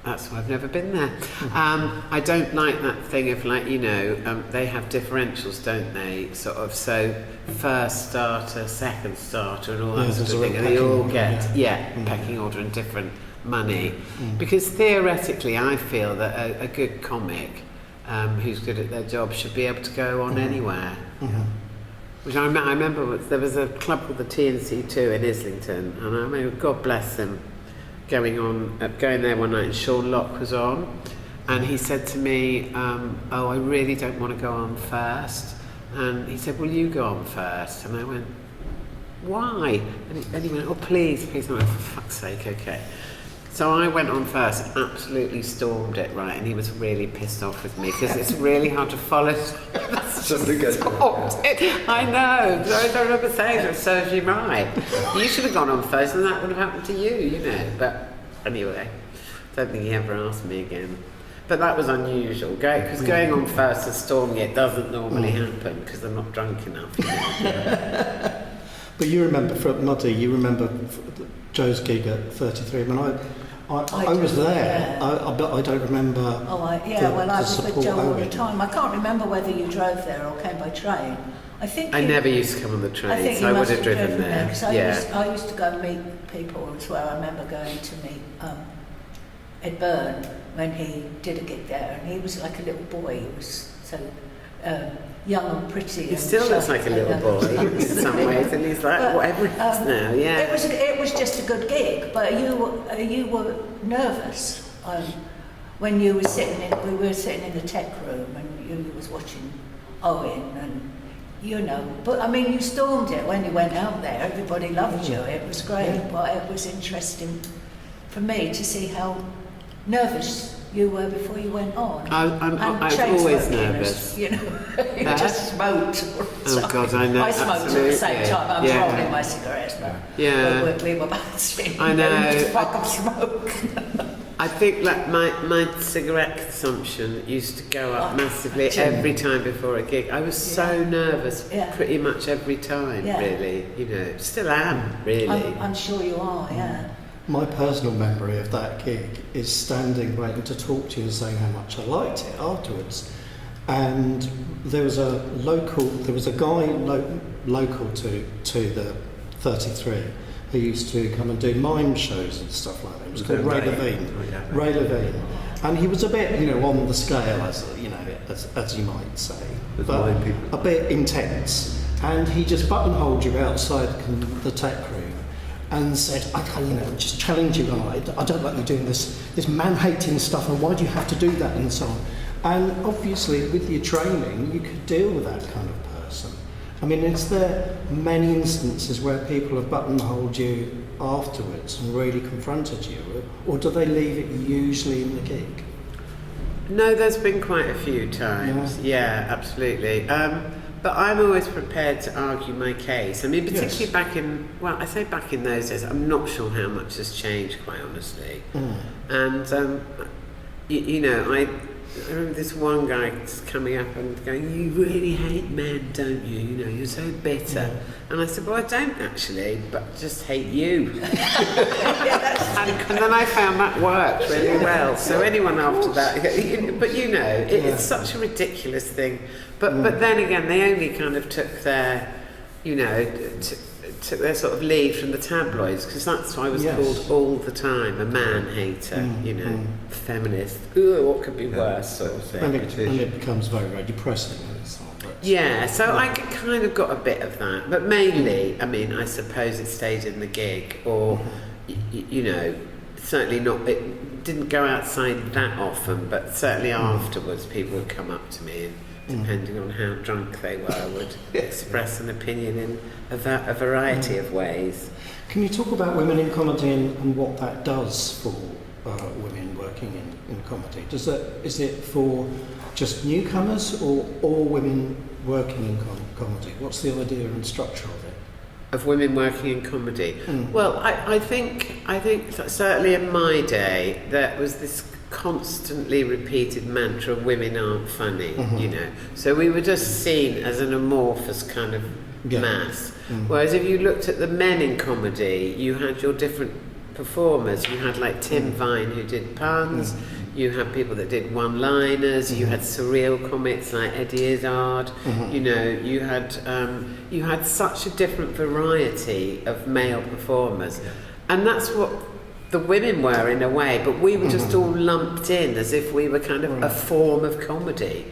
that's why I've never been there. I don't like that thing of, like, you know, they have differentials, don't they? Sort of, so first starter, second starter, and all that sort of thing, and they all get pecking order and different money, because theoretically I feel that a good comic who's good at their job should be able to go on anywhere. Which I remember there was a club called the TNC2 in Islington, and I remember, God bless them, going there one night and Sean Locke was on, and he said to me, oh, I really don't want to go on first, and he said, will you go on first? And I went, why? And he went, oh, please. I went, for fuck's sake, okay. So I went on first and absolutely stormed it, right, and he was really pissed off with me because it's really hard to follow. I know, I remember saying it serves you right. You should have gone on first and that would have happened to you, you know. But anyway, don't think he ever asked me again. But that was unusual, because going on first and storming it doesn't normally happen because they're not drunk enough. You know? But you remember, from Muddy, you remember Joe's gig at 33. I mean, I was there, but I don't remember. I was with Joe all the time. I can't remember whether you drove there or came by train. I never used to come on the train, so I would have driven there. I used to go and meet people as well. I remember going to meet Ed Byrne when he did a gig there, and he was like a little boy. He was so young and pretty. He still looks like a little boy in some ways, and he's like But, whatever he is now. Yeah. It was just a good gig, but you were nervous when you were we were sitting in the tech room, and you was watching Owen, and but I mean, you stormed it when you went out there. Everybody loved you. It was great, but it was interesting for me to see how nervous you were before you went on. I was always nervous. You just smoked. Oh God, I know. I smoked at the same time. I was rolling my cigarettes, but we were both I know. fuck of smoke. I think like my cigarette consumption used to go up massively every time before a gig. I was so nervous pretty much every time, really. Still am, really. I'm sure you are, yeah. My personal memory of that gig is standing waiting to talk to you and saying how much I liked it afterwards. And there was a guy local to the 33 who used to come and do mime shows and stuff like that. It was called Ray Levine. Ray Levine. And he was a bit, on the scale, as you might say, but a bit intense. And he just buttonholed you outside the tech room and said, just challenge you, I don't like you doing this man-hating stuff, and why do you have to do that, and so on. And obviously, with your training, you could deal with that kind of person. I mean, is there many instances where people have buttonholed you afterwards and really confronted you, or do they leave it usually in the gig? No, there's been quite a few times. Yeah, absolutely. But I'm always prepared to argue my case. I mean, particularly back in those days, I'm not sure how much has changed, quite honestly. And, I remember this one guy just coming up and going, "You really hate men, don't you? You're so bitter." And I said, "Well, I don't actually, but I just hate you." and then I found that worked really well. So anyone after that, but it's such a ridiculous thing. But then again, they only kind of took their, took their sort of lead from the tabloids, because that's why I was called all the time a man-hater, feminist. Ooh, what could be worse, sort of thing. And it becomes very, very depressing. So I kind of got a bit of that, but mainly, I mean, I suppose it stayed in the gig, or, certainly not, it didn't go outside that often, but certainly afterwards people would come up to me and, depending on how drunk they were, would express an opinion in a variety of ways. Can you talk about women in comedy and what that does for women working in comedy? Is it for just newcomers or all women working in comedy? What's the idea and structure of it? Of women working in comedy? Well, I think that certainly in my day there was this constantly repeated mantra, women aren't funny, So we were just seen as an amorphous kind of mass. Whereas if you looked at the men in comedy, you had your different performers. You had like Tim Vine, who did puns. You had people that did one-liners. You had surreal comics like Eddie Izzard. You had such a different variety of male performers, and that's what the women were in a way, but we were just all lumped in as if we were kind of a form of comedy.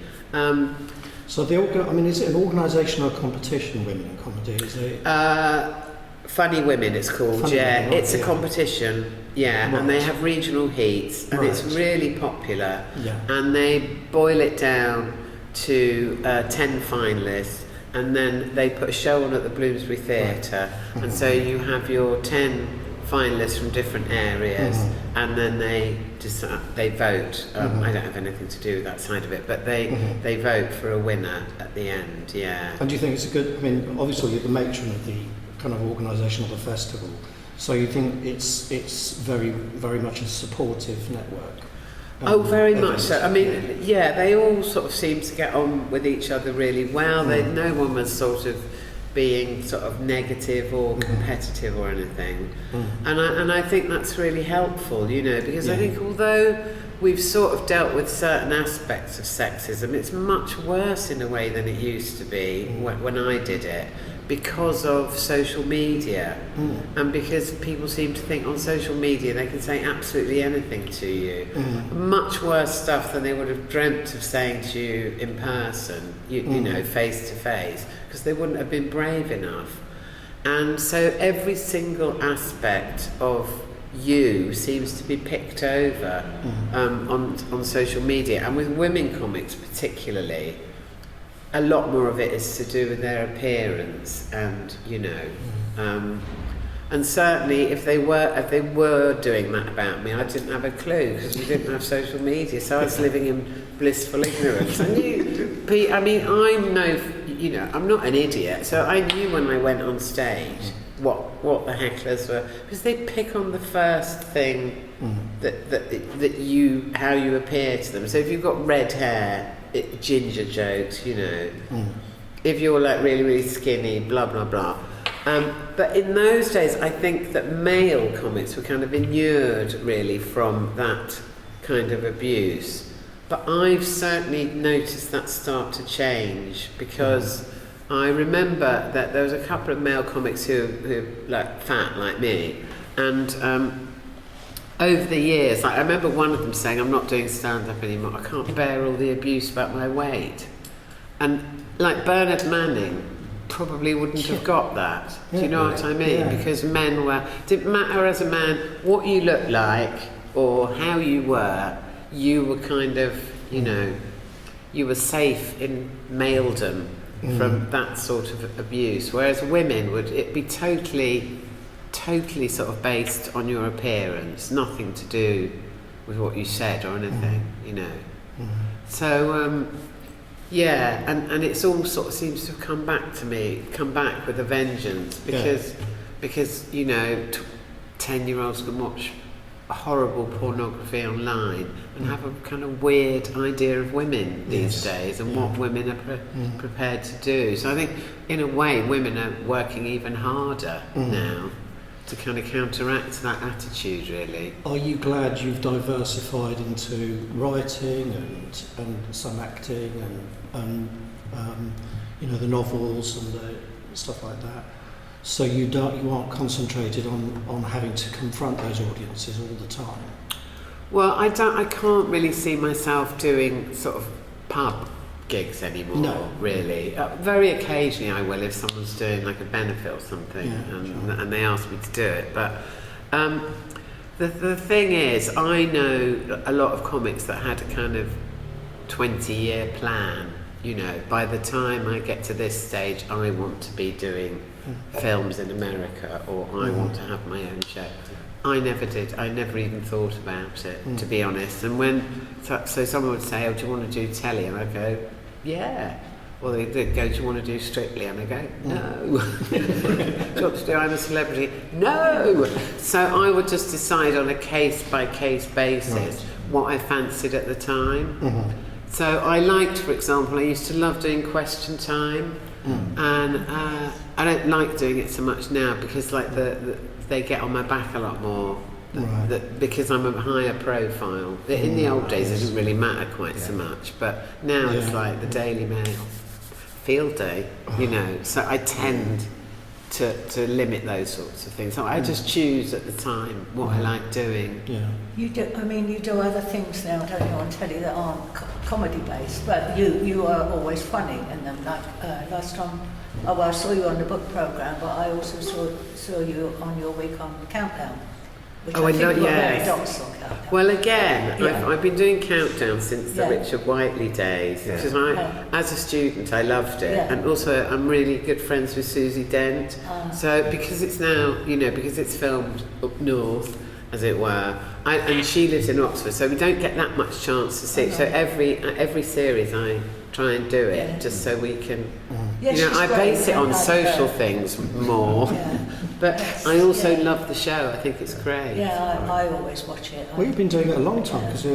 So is it an organisation or competition, women in comedy? Is it? Funny Women, it's called. Funny Women, it's a competition. And they have regional heats, and it's really popular. And they boil it down to 10 finalists, and then they put a show on at the Bloomsbury Theatre, and so you have your 10 finalists from different areas, and then they vote. I don't have anything to do with that side of it, but they vote for a winner at the end. And do you think it's a good? I mean, obviously you're the matron of the kind of organisation of the festival, so you think it's very, very much a supportive network? Very much so. I mean, they all sort of seem to get on with each other really well. No one was sort of being sort of negative or competitive or anything, and I think that's really helpful, because I think although we've sort of dealt with certain aspects of sexism, it's much worse in a way than it used to be when I did it, because of social media, and because people seem to think on social media they can say absolutely anything to you, much worse stuff than they would have dreamt of saying to you in person, you know, face to face, because they wouldn't have been brave enough. And so every single aspect of you seems to be picked over on social media, and with women comics particularly, a lot more of it is to do with their appearance, and you know, and certainly if they were doing that about me, I didn't have a clue because we didn't have social media, so I was living in blissful ignorance. I knew, I mean, I'm not an idiot, so I knew when I went on stage what the hecklers were, because they pick on the first thing that you, how you appear to them. So if you've got red hair, ginger jokes, you know. If you're like really, really skinny, blah, blah, blah. But in those days, I think that male comics were kind of inured really from that kind of abuse. But I've certainly noticed that start to change, because I remember that there was a couple of male comics who like fat like me, and over the years, like, I remember one of them saying, "I'm not doing stand-up anymore. I can't bear all the abuse about my weight." And like Bernard Manning probably wouldn't have got that. Do you know what I mean? Yeah. Because men didn't matter as a man what you looked like or how you were kind of, you know, you were safe in maledom from that sort of abuse. Whereas women it'd be totally sort of based on your appearance, nothing to do with what you said or anything, you know. So, yeah, and it's all sort of seems to have come back with a vengeance, because you know, 10-year-olds can watch horrible pornography online and have a kind of weird idea of women these days and what women are prepared to do. So I think, in a way, women are working even harder now to kind of counteract that attitude, really. Are you glad you've diversified into writing and some acting and you know, the novels and the stuff like that? So you aren't concentrated on having to confront those audiences all the time? Well, I can't really see myself doing sort of pub gigs anymore, really. Very occasionally I will, if someone's doing like a benefit or something, and they ask me to do it. But the thing is, I know a lot of comics that had a kind of 20-year plan. You know, by the time I get to this stage, I want to be doing films in America, or I want to have my own show. I never did. I never even thought about it, to be honest. And so someone would say, "Oh, do you want to do telly?" And I'd go, "Yeah." Well, they'd go, "Do you want to do Strictly?" And I go, "No." "Do you want to do I'm a Celebrity?" "No." So I would just decide on a case-by-case basis what I fancied at the time. So I liked, for example, I used to love doing Question Time, and I don't like doing it so much now, because like they get on my back a lot more, because I'm a higher profile. In the old days it didn't really matter quite so much, but now it's like the Daily Mail, Field Day, you know, so I tend to limit those sorts of things. So I just choose at the time what I like doing. Yeah. You do other things now, don't you, on telly that aren't comedy based, but you are always funny in them. Like last time, I saw you on the book programme, but I also saw you on your week on Countdown, which I think you were very docile, Countdown. Well, again, I've been doing Countdown since the Richard Whiteley days, because as a student I loved it, and also I'm really good friends with Susie Dent. So because it's now, you know, because it's filmed up north, as it were, and she lives in Oxford, so we don't get that much chance to see it. So every series I try and do it, just so we can, you know, I base it on social things more, but I also love the show. I think it's great. Yeah, I always watch it. Well, you've been doing it a long time, because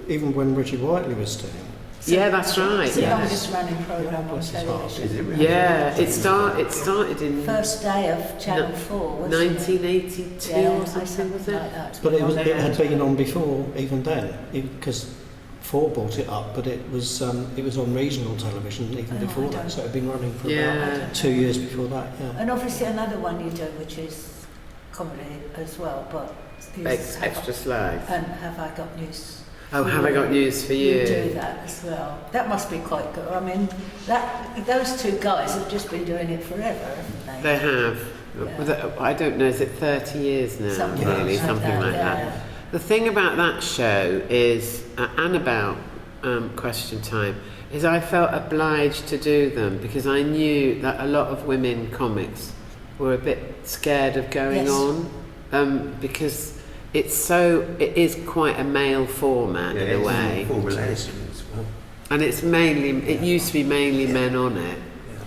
even when Richard Whiteley was doing it. Yeah, that's right. It's the longest running programme on television. Yeah, it started in first day of Channel 4, wasn't 1982 or something, was it? like that. But it had been on before, even then, because 4 brought it up, but it was on regional television even before that, so it had been running for about 2 years before that. Yeah. And obviously another one you do, which is comedy as well, but Extra Slow. And Have I Got News? Oh, Have I Got News for You? You do that as well. That must be quite good. I mean, those two guys have just been doing it forever, haven't they? They have. Yeah. I don't know, is it 30 years now? Something Nearly, like something like that. Yeah. The thing about that show is, and about Question Time, is I felt obliged to do them because I knew that a lot of women comics were a bit scared of going on, because it is quite a male format in a way. Formulation as well. And it used to be mainly men on it.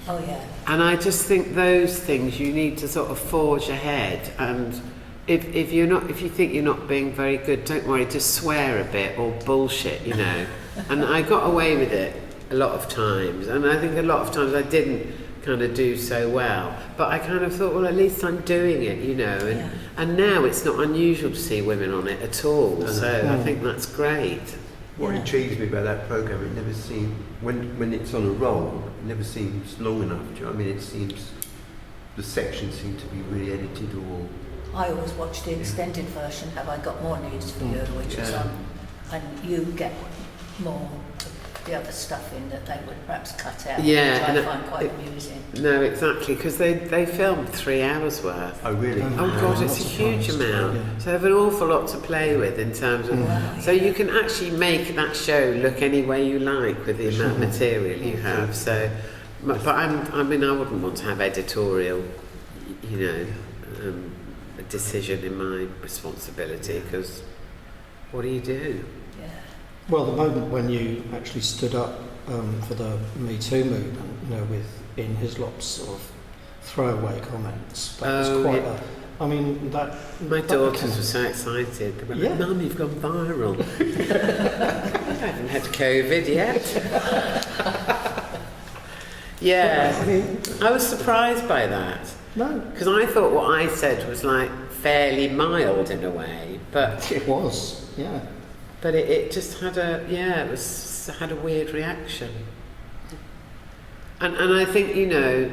Oh yeah. And I just think those things you need to sort of forge ahead, and if you think you're not being very good, don't worry, just swear a bit or bullshit, you know. And I got away with it a lot of times, and I think a lot of times I didn't kind of do so well, but I kind of thought, well, at least I'm doing it, you know. And now it's not unusual to see women on it at all, so I think that's great. What intrigues me about that programme, it never seems, when it's on a roll, it never seems long enough. Do you know what I mean? It seems, the sections seem to be really edited or... I always watch the extended version, Have I Got More News for You, which is on, and you get more of the other stuff in that they would perhaps cut out, which I find quite amusing. No, exactly, because they filmed 3 hours worth. Oh, really? Oh God, it's a huge amount. Yeah. So they have an awful lot to play with in terms of... So you can actually make that show look any way you like with the amount of material you have. So, but I wouldn't want to have editorial, you know, a decision in my responsibility, because what do you do? Yeah. Well, the moment when you actually stood up for the Me Too movement, you know, with Ian Hislop's sort of throwaway comments, that was quite I mean, that... My daughters were so excited. They went, Mum, you've gone viral. I haven't had COVID yet. I was surprised by that. No. Because I thought what I said was like fairly mild in a way, but... It was, yeah. But it just had had a weird reaction. And I think, you know,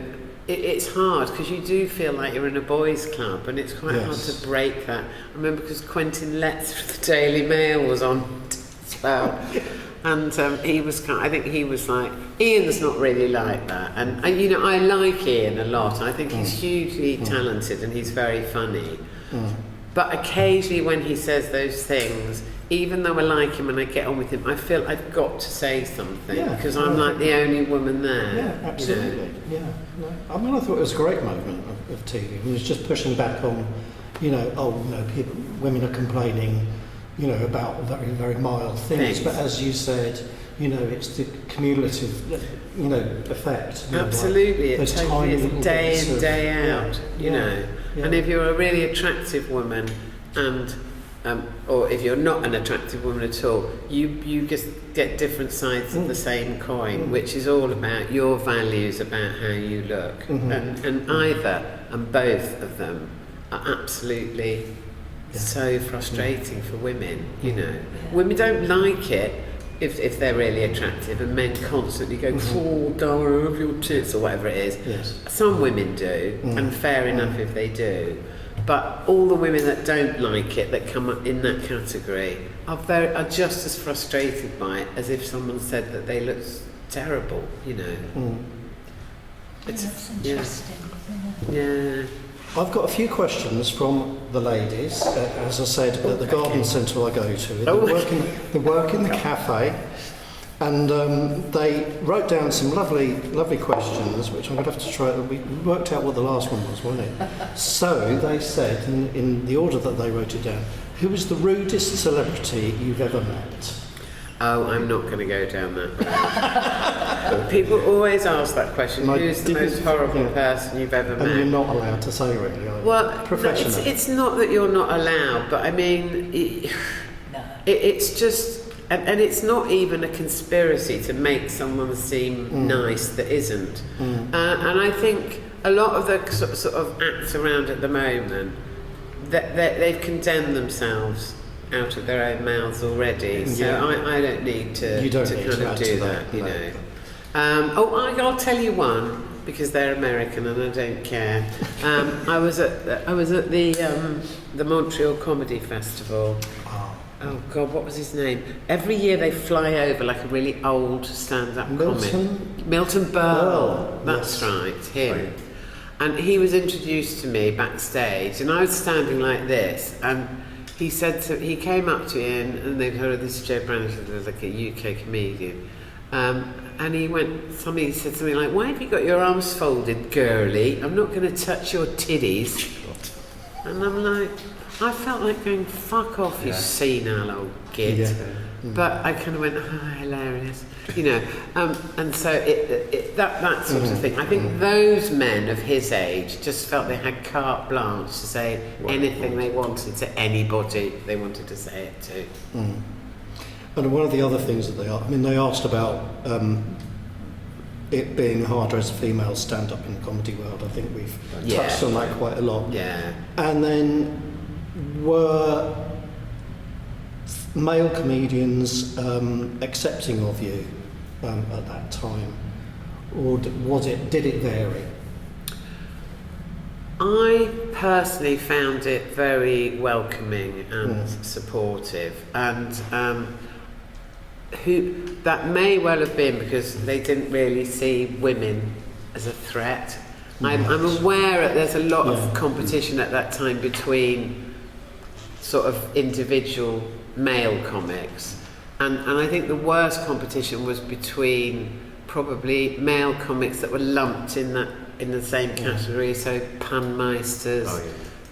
it's hard because you do feel like you're in a boys' club, and it's quite hard to break that. I remember because Quentin Letts of the Daily Mail was on as well, and he was I think he was like, Ian's not really like that, and you know, I like Ian a lot. I think he's hugely talented and he's very funny. But occasionally when he says those things, even though I like him and I get on with him, I feel I've got to say something because I'm like the only woman there. Yeah, absolutely. You know? Yeah. No. I mean, I thought it was a great moment of TV. It was just pushing back on, you know, women are complaining, you know, about very, very mild things. But as you said, you know, it's the cumulative, you know, effect. You Absolutely, know, like it totally is day in, day out, you know. Yeah. And if you're a really attractive woman and or if you're not an attractive woman at all, you just get different sides of the same coin, which is all about your values, about how you look. And either and both of them are absolutely so frustrating for women, you know. Women don't like it if they're really attractive, and men constantly go, oh, darling, I love your tits, or whatever it is. Yes. Some women do, and fair enough if they do. But all the women that don't like it, that come up in that category, are just as frustrated by it as if someone said that they look terrible, you know. That's interesting. Yeah. I've got a few questions from the ladies. As I said, at the garden centre I go to, they work in the cafe, and they wrote down some lovely questions, which I'm going to have to try. We worked out what the last one was, wasn't it? So they said, in the order that they wrote it down, who was the rudest celebrity you've ever met? Oh, I'm not going to go down that. People always ask that question. Who's the most horrible person you've ever met? And you're not allowed to say, really, are you? Well, professional. No, it's not that you're not allowed, but I mean, it's just, and it's not even a conspiracy to make someone seem nice that isn't. And I think a lot of the sort of acts around at the moment, that they've condemned themselves out of their own mouths already, so Yeah. I don't need to, You don't to need kind to of add do to that, that, you no. know. I'll tell you one because they're American and I don't care. I was at the Montreal Comedy Festival. Oh God, what was his name? Every year they fly over like a really old stand-up comic. Milton Berle. That's yes. right, him. And he was introduced to me backstage, and I was standing like this, and he came up to me, and they'd heard of this Joe Brand, who's like a UK comedian, and somebody said something like, "Why have you got your arms folded, girly? I'm not going to touch your titties." And I'm like, I felt like going, fuck off, you senile old git. Yeah. But I kind of went, hilarious, you know. And so that sort of thing. I think those men of his age just felt they had carte blanche to say anything they wanted to anybody they wanted to say it to. And one of the other things that they asked about it being harder as a female stand-up in the comedy world. I think we've touched on that quite a lot. Yeah. And then were male comedians accepting of you at that time, or did it vary? I personally found it very welcoming and supportive, and that may well have been because they didn't really see women as a threat. I'm aware that there's a lot of competition at that time between sort of individual male comics, and I think the worst competition was between probably male comics that were lumped in the same category, so Panmeisters,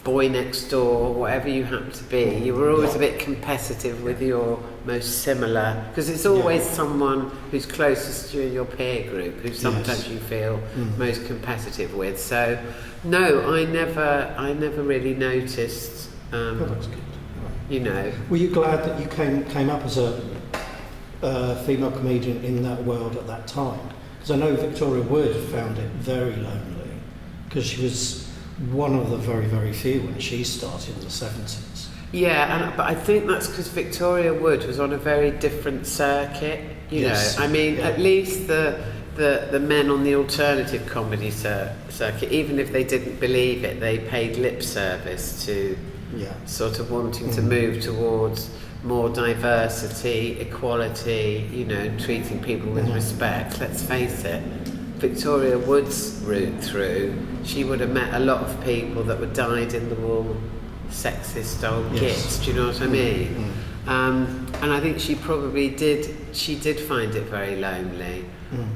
Boy Next Door, whatever you happen to be. You were always a bit competitive with your most similar, because it's always someone who's closest to you in your peer group who sometimes you feel most competitive with. So no, I never really noticed. That's good. You know. Were you glad that you came up as a female comedian in that world at that time? Because I know Victoria Wood found it very lonely, because she was one of the very, very few when she started in the 70s. Yeah, but I think that's because Victoria Wood was on a very different circuit. You know, I mean, at least the men on the alternative comedy circuit, even if they didn't believe it, they paid lip service to sort of wanting to move towards more diversity, equality, you know, treating people with respect. Let's face it, Victoria Wood's route through, she would have met a lot of people that were dyed-in-the-wool, sexist old gits, do you know what I mean? And I think she probably did find it very lonely.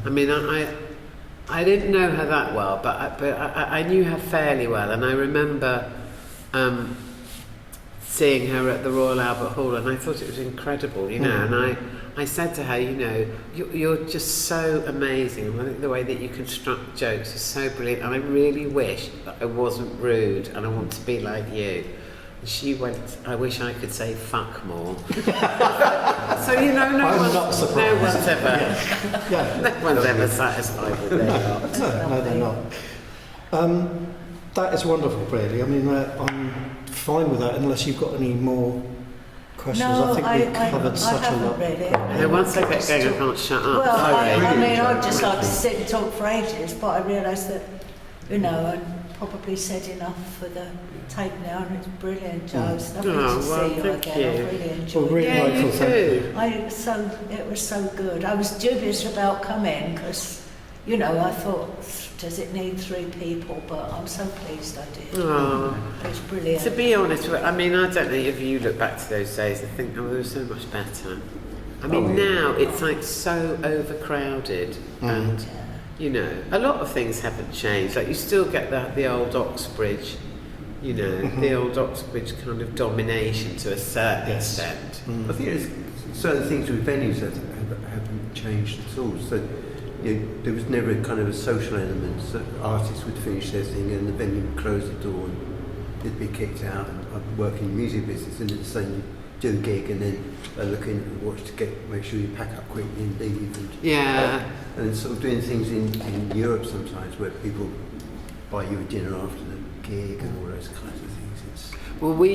I mean, I didn't know her that well, but I knew her fairly well, and I remember seeing her at the Royal Albert Hall, and I thought it was incredible, you know, and I said to her, you know, you're just so amazing, and I think the way that you construct jokes is so brilliant, and I really wish that I wasn't rude, and I want to be like you. And she went, I wish I could say fuck more. So, you know, no one's ever satisfied with their lot. No, they're not. That is wonderful, really. I mean, I'm fine with that, unless you've got any more questions. No, I think we've covered such a lot. Really. And once I get going, I can't shut up. Well, Sorry. I mean, I'd just like to sit and talk for ages, but I realised that, you know, I'd probably said enough for the tape now, and it's brilliant, Joe. It's lovely to see you again. I really enjoyed really it. Yeah, grateful, you thank too. It was so good. I was dubious about coming because, you know, I thought, does it need 3 people? But I'm so pleased I did. Oh. It was brilliant. To be honest, I mean, I don't know if you look back to those days, I think, oh, they were so much better. I mean, now it's like so overcrowded, and you know, a lot of things haven't changed. Like you still get the old Oxbridge, you know, the old Oxbridge kind of domination to a certain extent. I think there's certain things with venues that haven't changed at all. So you know, there was never a kind of a social element. So artists would finish their thing and the venue would close the door and they'd be kicked out. And I'd work in the music business, and it's the same. Do a gig and then looking at the watch to make sure you pack up quickly and leave. And, and sort of doing things in Europe sometimes where people buy you a dinner after the gig and all those kinds of things. Well, we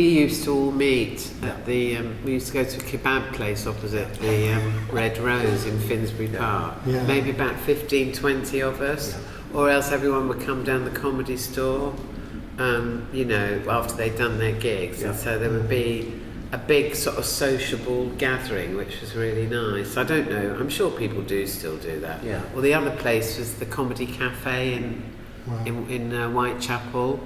used to all meet at the. We used to go to a kebab place opposite the Red Rose in Finsbury Park. Yeah. Maybe about 15, 20 of us, or else everyone would come down the Comedy Store. You know, after they'd done their gigs, and so there would be a big sort of sociable gathering, which was really nice. I don't know. I'm sure people do still do that. Yeah. Well, the other place was the Comedy Cafe in Whitechapel,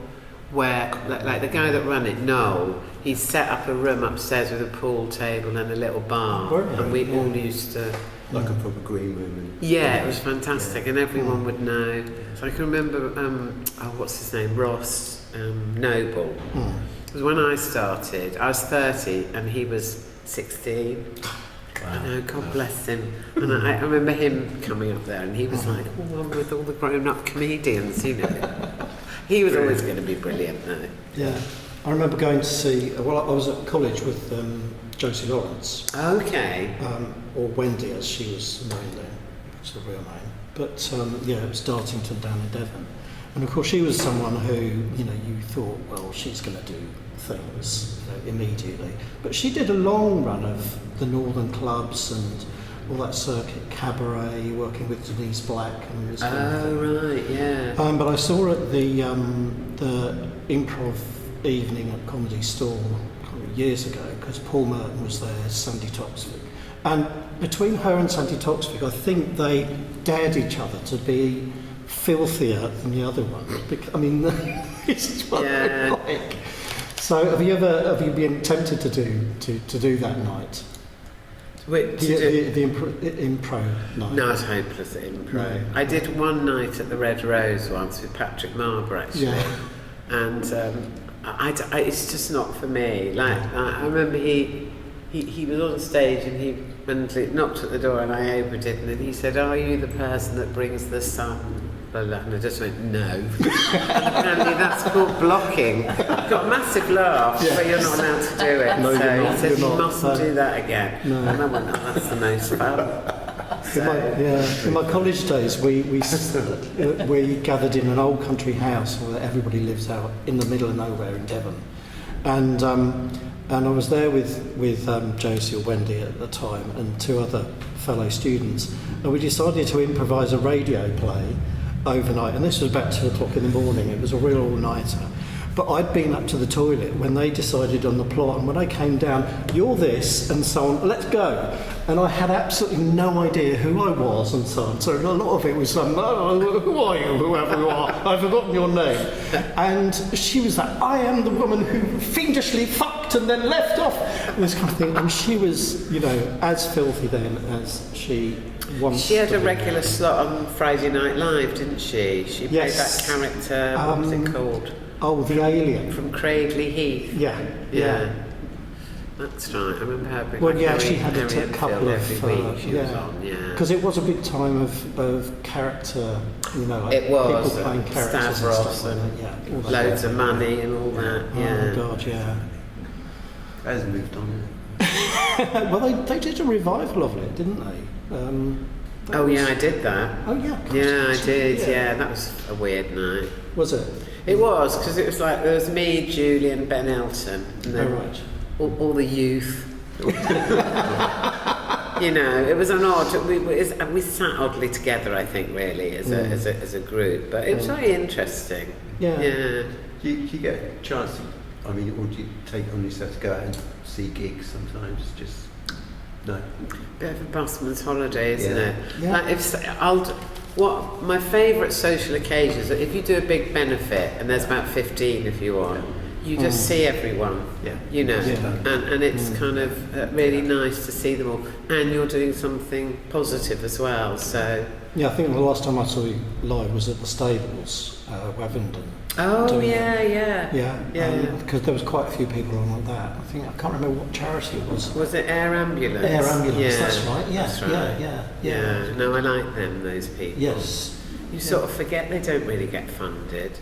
where like the guy that ran it, Noel, he set up a room upstairs with a pool table and a little bar, and we all used to. Like a proper green room. Yeah, it was fantastic, and everyone would know. So I can remember, what's his name, Ross Noble. Because when I started, I was 30 and he was 16. I know, God bless him. And I remember him coming up there, and he was like, "Oh, I'm with all the grown-up comedians," you know. He was always going to be brilliant, though. Yeah. I remember going to see, I was at college with Josie Lawrence, Okay. or Wendy as she was known then, it's her real name. But it was Dartington down in Devon. And of course she was someone who, you know, you thought, well, she's going to do things, you know, immediately. But she did a long run of the Northern clubs and all that circuit, cabaret, working with Denise Black and this kind of thing. Right, yeah. But I saw her at the improv evening at Comedy Store years ago, because Paul Merton was there, Sandy Toksvig. And between her and Sandy Toksvig, I think they dared each other to be filthier than the other one. I mean, this is what they're like. So have you been tempted to do that night? The improv night? No, I was hopeless at improv. No. I did one night at the Red Rose once with Patrick Marber, actually. Yeah. And it's just not for me. Like, I remember he was on stage and he knocked at the door and I opened it, and then he said, "Are you the person that brings the sun?" And I just went, "No." And apparently that's called blocking. Got a massive laugh, but you're not allowed to do it. No, So you're not, he said, you're "You not, mustn't do that again." No. And I went, "Oh, that's the most fun." In my college days, we gathered in an old country house where everybody lives out in the middle of nowhere in Devon, and I was there with Josie or Wendy at the time and two other fellow students, and we decided to improvise a radio play overnight, and this was about 2 o'clock in the morning. It was a real all-nighter. But I'd been up to the toilet when they decided on the plot, and when I came down, "You're this," and so on, "let's go." And I had absolutely no idea who I was and so on. So a lot of it was, "Oh, who are you, whoever you are? I've forgotten your name." And she was like, "I am the woman who fiendishly fucked and then left off." And this kind of thing. And she was, you know, as filthy then as she wants. She had to a be regular now. slot on Friday Night Live, didn't she? She played Yes. that character, what was it called? Oh, the alien. From Craigley Heath. Yeah. That's right. I remember her being Well, like yeah, she had a Harry couple Enfield of every week she was on, because it was a big time of character, you know, like It was, people playing characters Stavros and stuff like and that. Yeah, all that. loads of money and all that, Oh God, yeah. Has moved on. Well, they did a revival of it, didn't they? That Oh was- yeah, I did that. Oh yeah. of course. Yeah, I did. Yeah, that was a weird night. Was it? It was, because it was like there was me, Julian, Ben Elton, and then Oh right. all the youth. You know, it was an odd. We sat oddly together, I think, really, as a group. But it was very interesting. Yeah. Yeah. Do you get a chance to, or do you take on yourself to go out and see gigs sometimes? Just, no. Bit of a busman's holiday, isn't Yeah. it? Yeah. Like what my favourite social occasions, if you do a big benefit and there's about 15 if you want, you just see everyone, Yeah. you know, Yeah. and it's kind of really nice to see them all, and you're doing something positive as well. So Yeah, I think the last time I saw you live was at the Stables, Wavendon. doing it. yeah. Because there was quite a few people on like that. I can't remember what charity it was. Was it Air Ambulance? Air Ambulance, Yeah, that's right. Yeah, that's right. yeah. No, I like them, those people. Yes. You sort of forget they don't really get funded.